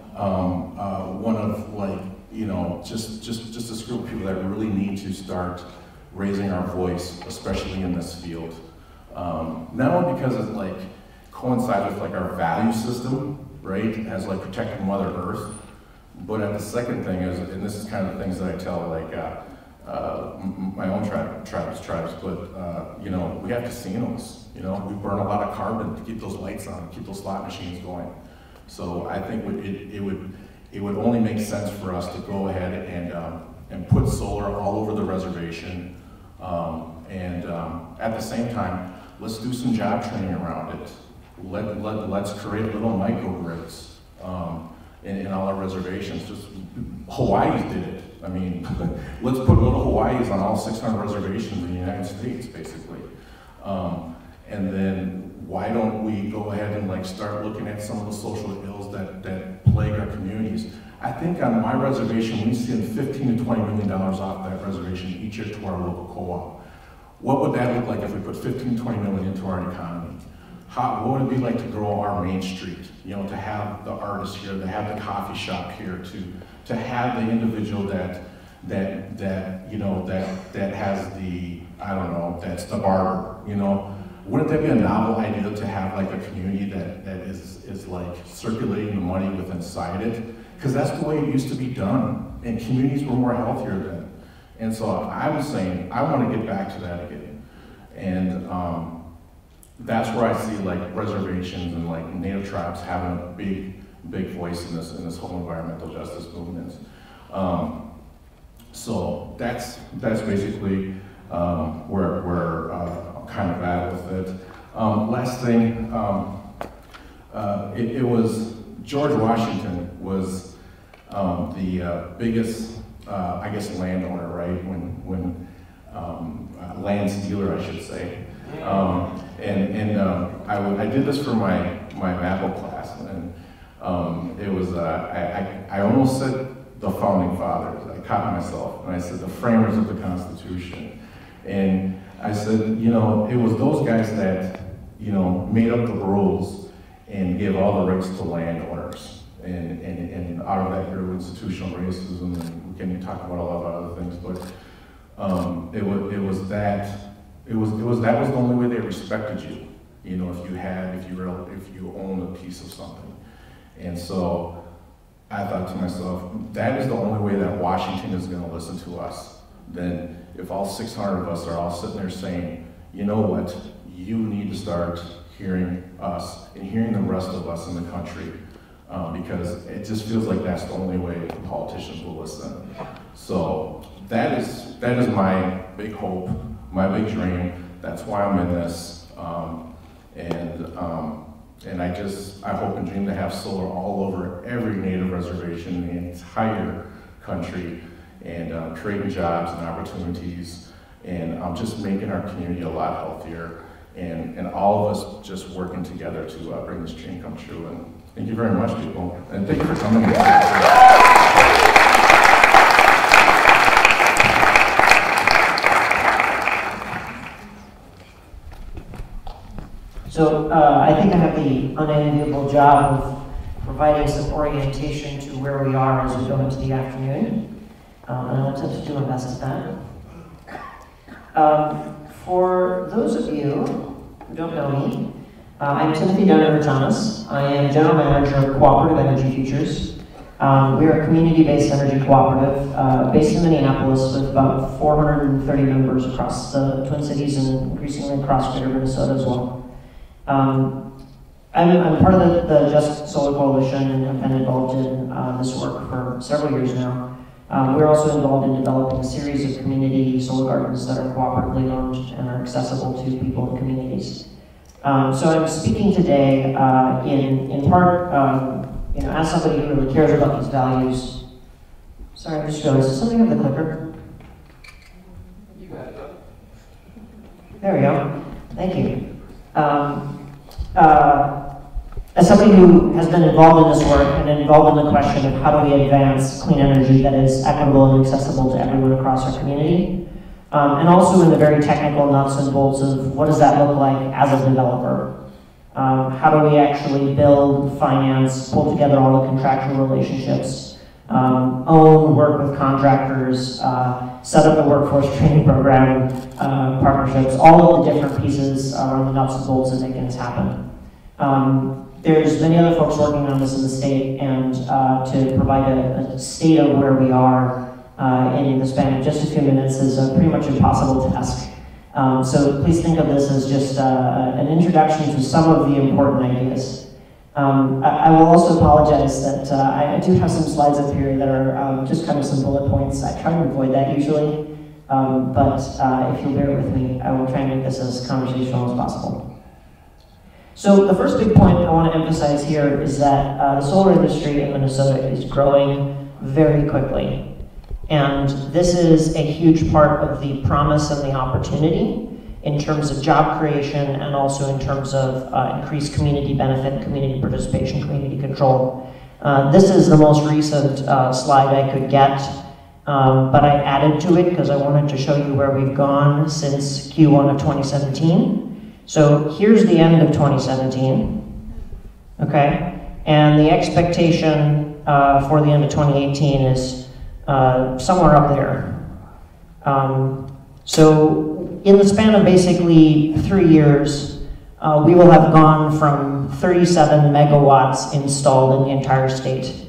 one of like, you know, just this group of people that really need to start raising our voice, especially in this field. Not only because it like coincides with like our value system, right, as like protecting Mother Earth, but the second thing is, and this is kind of the things that I tell like my own tribes, but you know, we have casinos. You know, we burn a lot of carbon to keep those lights on, keep those slot machines going. So I think it would only make sense for us to go ahead and put solar all over the reservation, and at the same time, let's do some job training around it. Let's create little microgrids in all our reservations. Just Hawaii did it. I mean, let's put little Hawaiis on all 600 reservations in the United States, basically. And then why don't we go ahead and like start looking at some of the social ills that plague our communities? I think on my reservation, we send $15 to $20 million off that reservation each year to our local co-op. what would that look like if we put 15, 20 million into our economy? What would it be like to grow our Main Street? You know, to have the artist here, to have the coffee shop here, to have the individual that has the, I don't know, that's the barber, you know? Wouldn't that be a novel idea to have like a community that is like circulating the money with inside it? Because that's the way it used to be done, and communities were more healthier then. And so I was saying, I want to get back to that again. And that's where I see like reservations and like Native tribes having a big voice in this whole environmental justice movement. So that's basically where I'm kind of at with it. Last thing, it was George Washington was the biggest, I guess, landowner, right? When land stealer, I should say. I did this for my MAPL class, and it was I almost said the founding fathers. I caught myself, and I said the framers of the Constitution, and I said, you know, it was those guys that, you know, made up the rules and gave all the rights to landowners, and out of that grew institutional racism, and we can talk about a lot of other things, but that was the only way they respected you, you know, if you owned a piece of something. And so I thought to myself, that is the only way that Washington is going to listen to us. Then if all 600 of us are all sitting there saying, you know what, you need to start hearing us and hearing the rest of us in the country, because it just feels like that's the only way the politicians will listen. So that is my big hope, my big dream. That's why I'm in this, and I hope and dream to have solar all over every Native reservation in the entire country, and creating jobs and opportunities, and just making our community a lot healthier, and all of us just working together to bring this dream come true. And thank you very much, people, and thank you for coming. So I think I have the unenviable job of providing some orientation to where we are as we go into the afternoon. And I'll attempt to do my best at that. For those of you who don't know me, I'm Timothy Dunner-Thomas. I am General Manager of Cooperative Energy Futures. We are a community-based energy cooperative based in Minneapolis with about 430 members across the Twin Cities and increasingly across greater Minnesota as well. I'm part of the Just Solar Coalition and have been involved in this work for several years now. We're also involved in developing a series of community solar gardens that are cooperatively owned and are accessible to people in communities. So I'm speaking today in part, as somebody who really cares about these values. Sorry, I just realized, does something have the clicker? You got it. There we go. Thank you. As somebody who has been involved in this work and involved in the question of how do we advance clean energy that is equitable and accessible to everyone across our community, and also in the very technical nuts and bolts of what does that look like as a developer? How do we actually build, finance, pull together all the contractual relationships, own, work with contractors, set up a workforce training program, partnerships, all of the different pieces around the nuts and bolts of making this happen. There's many other folks working on this in the state, and to provide a state of where we are in the span of just a few minutes is a pretty much impossible task. So please think of this as just an introduction to some of the important ideas. I will also apologize that I do have some slides up here that are just kind of some bullet points. I try to avoid that usually, but if you'll bear with me, I will try and make this as conversational as possible. So the first big point I want to emphasize here is that the solar industry in Minnesota is growing very quickly. And this is a huge part of the promise and the opportunity in terms of job creation and also in terms of increased community benefit, community participation, community control. This is the most recent slide I could get. but I added to it because I wanted to show you where we've gone since Q1 of 2017. So here's the end of 2017, okay? And the expectation for the end of 2018 is somewhere up there. So in the span of basically 3 years, we will have gone from 37 megawatts installed in the entire state.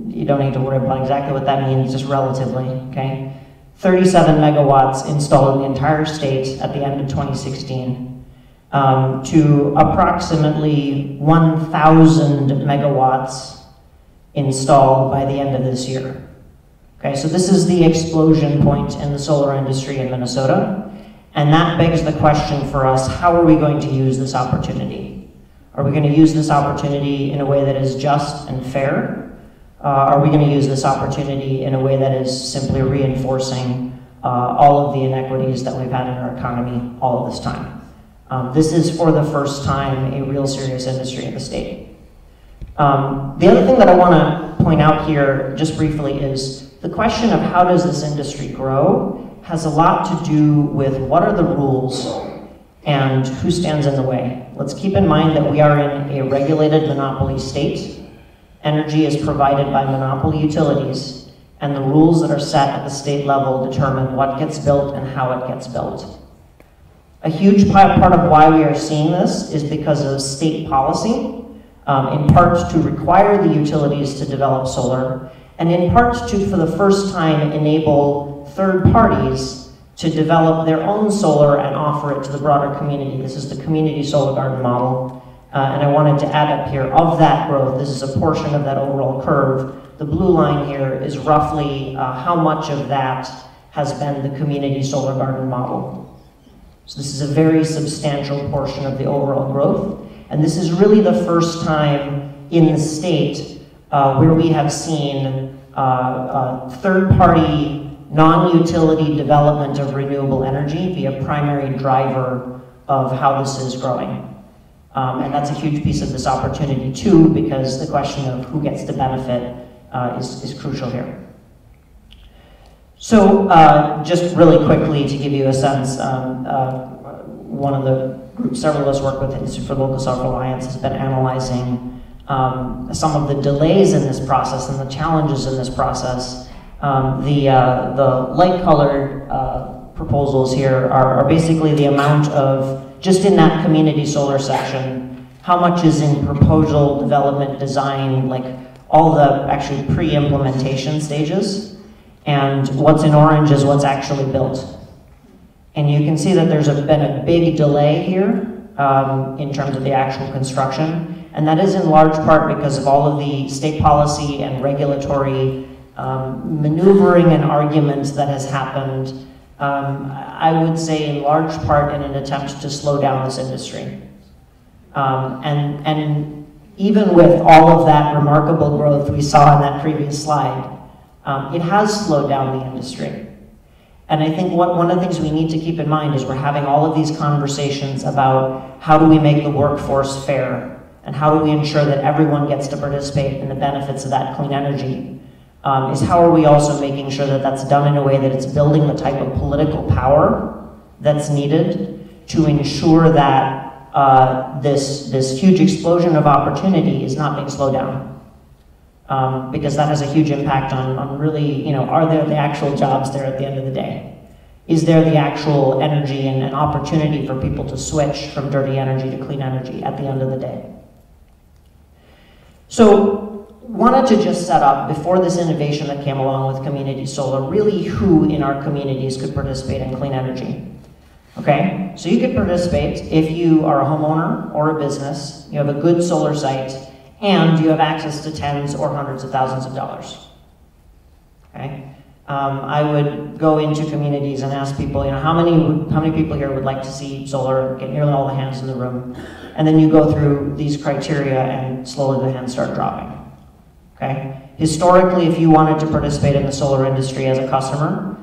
You don't need to worry about exactly what that means, just relatively, okay? 37 megawatts installed in the entire state at the end of 2016 to approximately 1,000 megawatts installed by the end of this year. Okay, so this is the explosion point in the solar industry in Minnesota, and that begs the question for us, how are we going to use this opportunity? Are we going to use this opportunity in a way that is just and fair? Are we going to use this opportunity in a way that is simply reinforcing all of the inequities that we've had in our economy all of this time? This is for the first time a real serious industry in the state. The other thing that I want to point out here just briefly is the question of how does this industry grow has a lot to do with what are the rules and who stands in the way. Let's keep in mind that we are in a regulated monopoly state. Energy is provided by monopoly utilities, and the rules that are set at the state level determine what gets built and how it gets built. A huge part of why we are seeing this is because of state policy, in part to require the utilities to develop solar, and in part to, for the first time, enable third parties to develop their own solar and offer it to the broader community. This is the community solar garden model. And I wanted to add up here, of that growth, this is a portion of that overall curve. The blue line here is roughly how much of that has been the community solar garden model. So this is a very substantial portion of the overall growth. And this is really the first time in the state where we have seen third-party, non-utility development of renewable energy be a primary driver of how this is growing. And that's a huge piece of this opportunity too, because the question of who gets to benefit is crucial here. So just really quickly to give you a sense, one of the groups several of us work with, the Institute for Local Self-Reliance, has been analyzing some of the delays in this process and the challenges in this process. The light-colored proposals here are basically the amount of, just in that community solar section, how much is in proposal, development, design, like all the actually pre-implementation stages, and what's in orange is what's actually built. And you can see that there's been a big delay here in terms of the actual construction, and that is in large part because of all of the state policy and regulatory maneuvering and arguments that has happened, I would say in large part in an attempt to slow down this industry. And even with all of that remarkable growth we saw in that previous slide, it has slowed down the industry. And I think one of the things we need to keep in mind is we're having all of these conversations about how do we make the workforce fair, and how do we ensure that everyone gets to participate in the benefits of that clean energy. Is how are we also making sure that that's done in a way that it's building the type of political power that's needed to ensure that this huge explosion of opportunity is not being slowed down. Because that has a huge impact on really, are there the actual jobs there at the end of the day? Is there the actual energy and opportunity for people to switch from dirty energy to clean energy at the end of the day? So, wanted to just set up, before this innovation that came along with community solar, really who in our communities could participate in clean energy. Okay, so you could participate if you are a homeowner or a business, you have a good solar site, and you have access to tens or hundreds of thousands of dollars. Okay, I would go into communities and ask people, how many people here would like to see solar, get nearly all the hands in the room, and then you go through these criteria and slowly the hands start dropping. Okay? Historically, if you wanted to participate in the solar industry as a customer,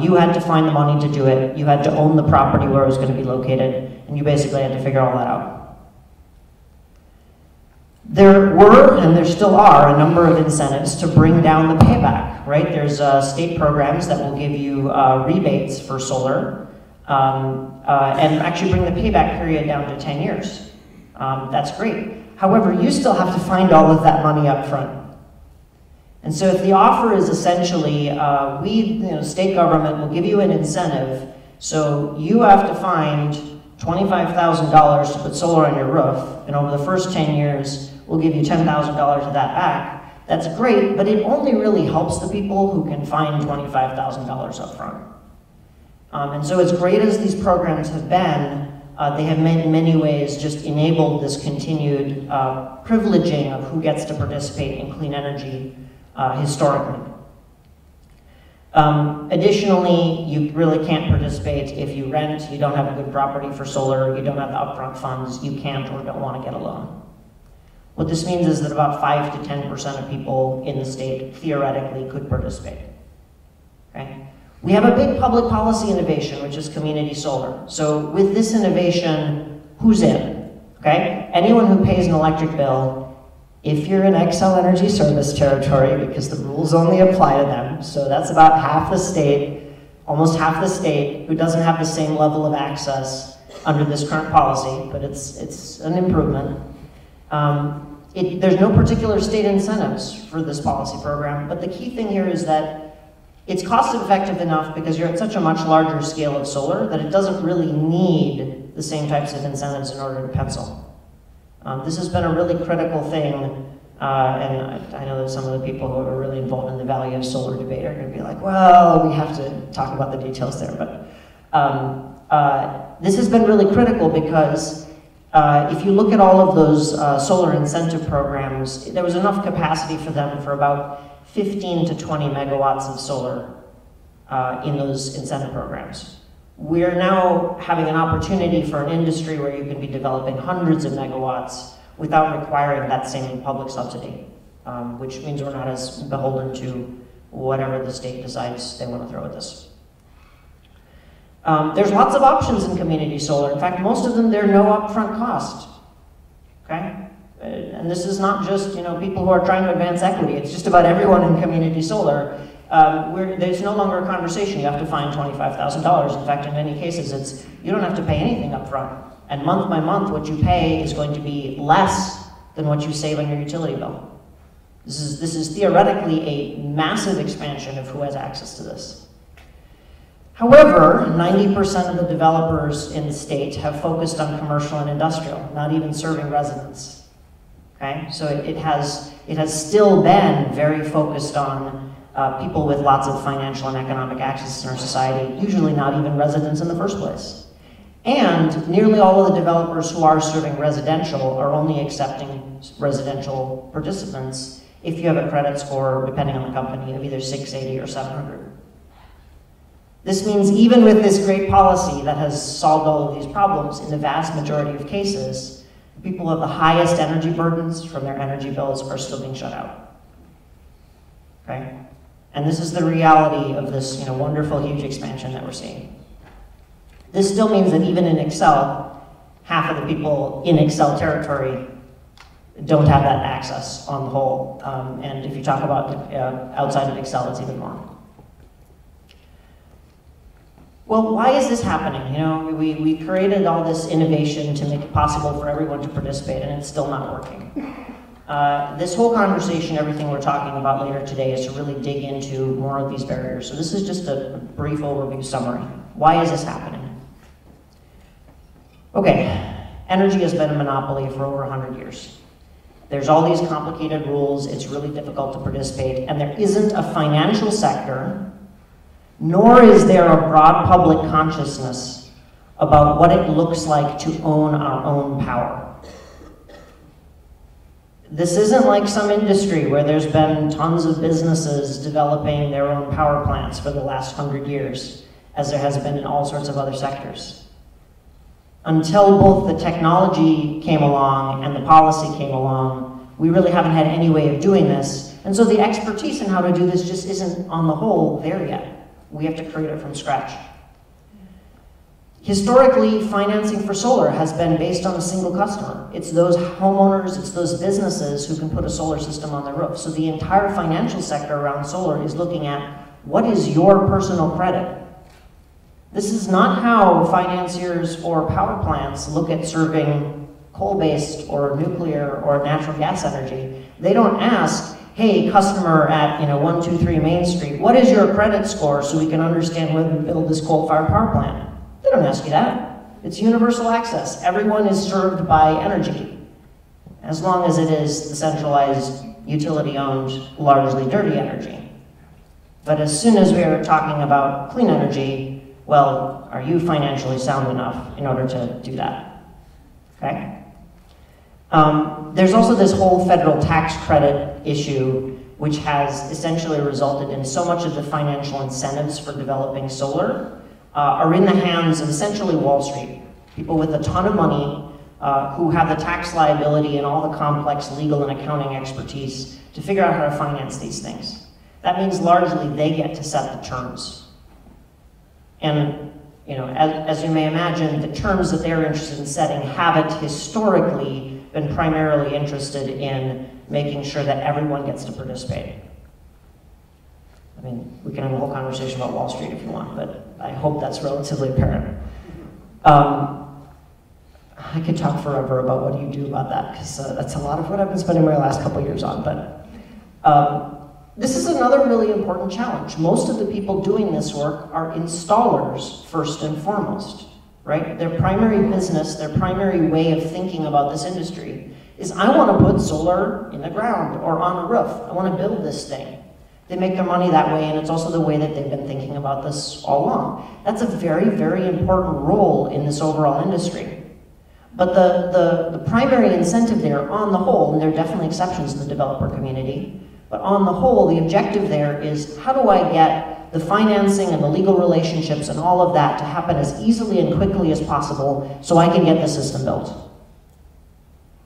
you had to find the money to do it, you had to own the property where it was going to be located, and you basically had to figure all that out. There were, and there still are, a number of incentives to bring down the payback, right? There's state programs that will give you rebates for solar, and actually bring the payback period down to 10 years. That's great. However, you still have to find all of that money up front. And so if the offer is essentially, state government will give you an incentive, so you have to find $25,000 to put solar on your roof, and over the first 10 years, we'll give you $10,000 of that back. That's great, but it only really helps the people who can find $25,000 up front. And so as great as these programs have been, they have in many ways just enabled this continued privileging of who gets to participate in clean energy historically. Additionally, you really can't participate if you rent, you don't have a good property for solar, you don't have the upfront funds, you can't or don't want to get a loan. What this means is that about 5 to 10% of people in the state theoretically could participate. Okay? We have a big public policy innovation, which is community solar. So with this innovation, who's in? Okay? Anyone who pays an electric bill, if you're in Xcel Energy Service territory, because the rules only apply to them, so that's about half the state, almost half the state, who doesn't have the same level of access under this current policy, but it's an improvement. There's no particular state incentives for this policy program, but the key thing here is that it's cost effective enough because you're at such a much larger scale of solar that it doesn't really need the same types of incentives in order to pencil. This has been a really critical thing, and I know that some of the people who are really involved in the value of solar debate are going to be like, well, we have to talk about the details there, but this has been really critical because if you look at all of those solar incentive programs, there was enough capacity for them for about 15 to 20 megawatts of solar in those incentive programs. We're now having an opportunity for an industry where you can be developing hundreds of megawatts without requiring that same public subsidy, which means we're not as beholden to whatever the state decides they want to throw at this. There's lots of options in community solar. In fact, most of them, they're no upfront cost, okay? And this is not just people who are trying to advance equity. It's just about everyone in community solar. There's no longer a conversation. You have to find $25,000. In fact, in many cases, you don't have to pay anything up front. And month by month, what you pay is going to be less than what you save on your utility bill. This is theoretically a massive expansion of who has access to this. However, 90% of the developers in the state have focused on commercial and industrial, not even serving residents. Okay, so it has still been very focused on people with lots of financial and economic access in our society, usually not even residents in the first place. And nearly all of the developers who are serving residential are only accepting residential participants if you have a credit score, depending on the company, of either 680 or 700. This means even with this great policy that has solved all of these problems, in the vast majority of cases, people with the highest energy burdens from their energy bills are still being shut out. Okay? And this is the reality of this wonderful, huge expansion that we're seeing. This still means that even in Xcel, half of the people in Xcel territory don't have that access on the whole. And if you talk about outside of Xcel, it's even more. Well, why is this happening? We created all this innovation to make it possible for everyone to participate, and it's still not working. This whole conversation, everything we're talking about later today, is to really dig into more of these barriers. So this is just a brief overview summary. Why is this happening? Okay, energy has been a monopoly for over 100 years. There's all these complicated rules, it's really difficult to participate, and there isn't a financial sector, nor is there a broad public consciousness about what it looks like to own our own power. This isn't like some industry where there's been tons of businesses developing their own power plants for the last 100 years, as there has been in all sorts of other sectors. Until both the technology came along and the policy came along, we really haven't had any way of doing this. And so the expertise in how to do this just isn't, on the whole, there yet. We have to create it from scratch. Historically, financing for solar has been based on a single customer. It's those homeowners, it's those businesses who can put a solar system on their roof. So the entire financial sector around solar is looking at what is your personal credit. This is not how financiers or power plants look at serving coal-based or nuclear or natural gas energy. They don't ask, hey, customer at 123 Main Street, what is your credit score so we can understand whether to build this coal-fired power plant? They don't ask you that. It's universal access. Everyone is served by energy, as long as it is the centralized, utility-owned, largely dirty energy. But as soon as we are talking about clean energy, well, are you financially sound enough in order to do that? Okay? There's also this whole federal tax credit issue, which has essentially resulted in so much of the financial incentives for developing solar are in the hands of essentially Wall Street. People with a ton of money who have the tax liability and all the complex legal and accounting expertise to figure out how to finance these things. That means largely they get to set the terms. And as you may imagine, the terms that they're interested in setting haven't historically been primarily interested in making sure that everyone gets to participate. I mean, we can have a whole conversation about Wall Street if you want, but I hope that's relatively apparent. I could talk forever about what do you do about that, because that's a lot of what I've been spending my last couple years on, but this is another really important challenge. Most of the people doing this work are installers first and foremost, right? Their primary business, their primary way of thinking about this industry is I want to put solar in the ground or on a roof. I want to build this thing. They make their money that way, and it's also the way that they've been thinking about this all along. That's a very, very important role in this overall industry. But the primary incentive there on the whole, and there are definitely exceptions in the developer community, but on the whole, the objective there is how do I get the financing and the legal relationships and all of that to happen as easily and quickly as possible so I can get the system built.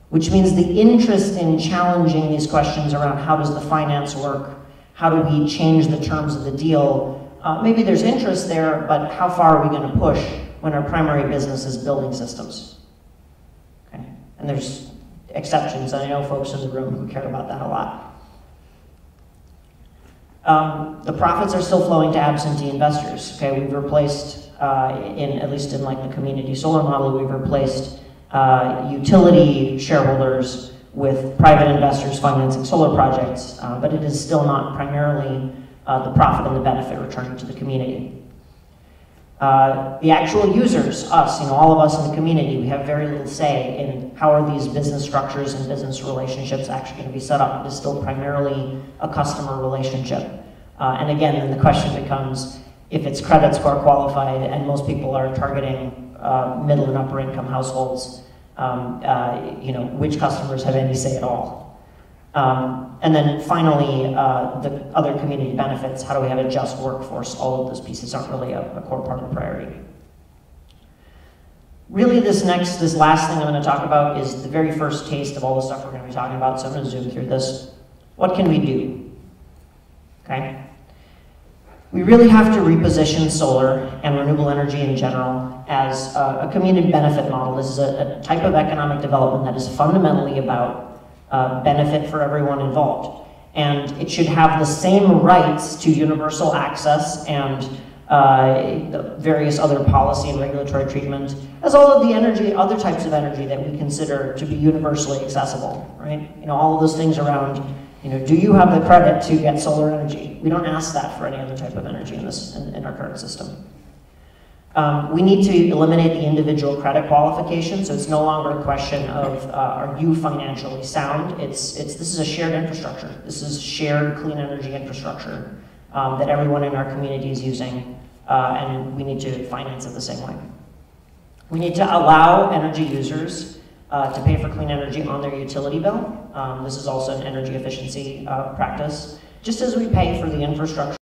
Which means the interest in challenging these questions around how does the finance work, how do we change the terms of the deal, maybe there's interest there, but how far are we going to push when our primary business is building systems? Okay. And there's exceptions, and I know folks in the room who care about that a lot. The profits are still flowing to absentee investors. Okay, we've replaced, at least in like the community solar model, we've replaced utility shareholders with private investors financing solar projects, but it is still not primarily the profit and the benefit returning to the community. The actual users, us, all of us in the community, we have very little say in how are these business structures and business relationships actually going to be set up. It is still primarily a customer relationship. And again, then the question becomes, if it's credit score qualified and most people are targeting middle and upper income households, which customers have any say at all? And then finally, the other community benefits, how do we have a just workforce? All of those pieces aren't really a core part of the priority. Really, this last thing I'm going to talk about is the very first taste of all the stuff we're going to be talking about, so I'm going to zoom through this. What can we do? Okay? We really have to reposition solar and renewable energy in general as a community benefit model. This is a type of economic development that is fundamentally about benefit for everyone involved. And it should have the same rights to universal access and the various other policy and regulatory treatment as all of the energy, other types of energy that we consider to be universally accessible, right? All of those things around, do you have the credit to get solar energy? We don't ask that for any other type of energy in our current system. We need to eliminate the individual credit qualification, so it's no longer a question of are you financially sound. This is a shared infrastructure. This is shared clean energy infrastructure that everyone in our community is using, and we need to finance it the same way. We need to allow energy users to pay for clean energy on their utility bill. This is also an energy efficiency practice, just as we pay for the infrastructure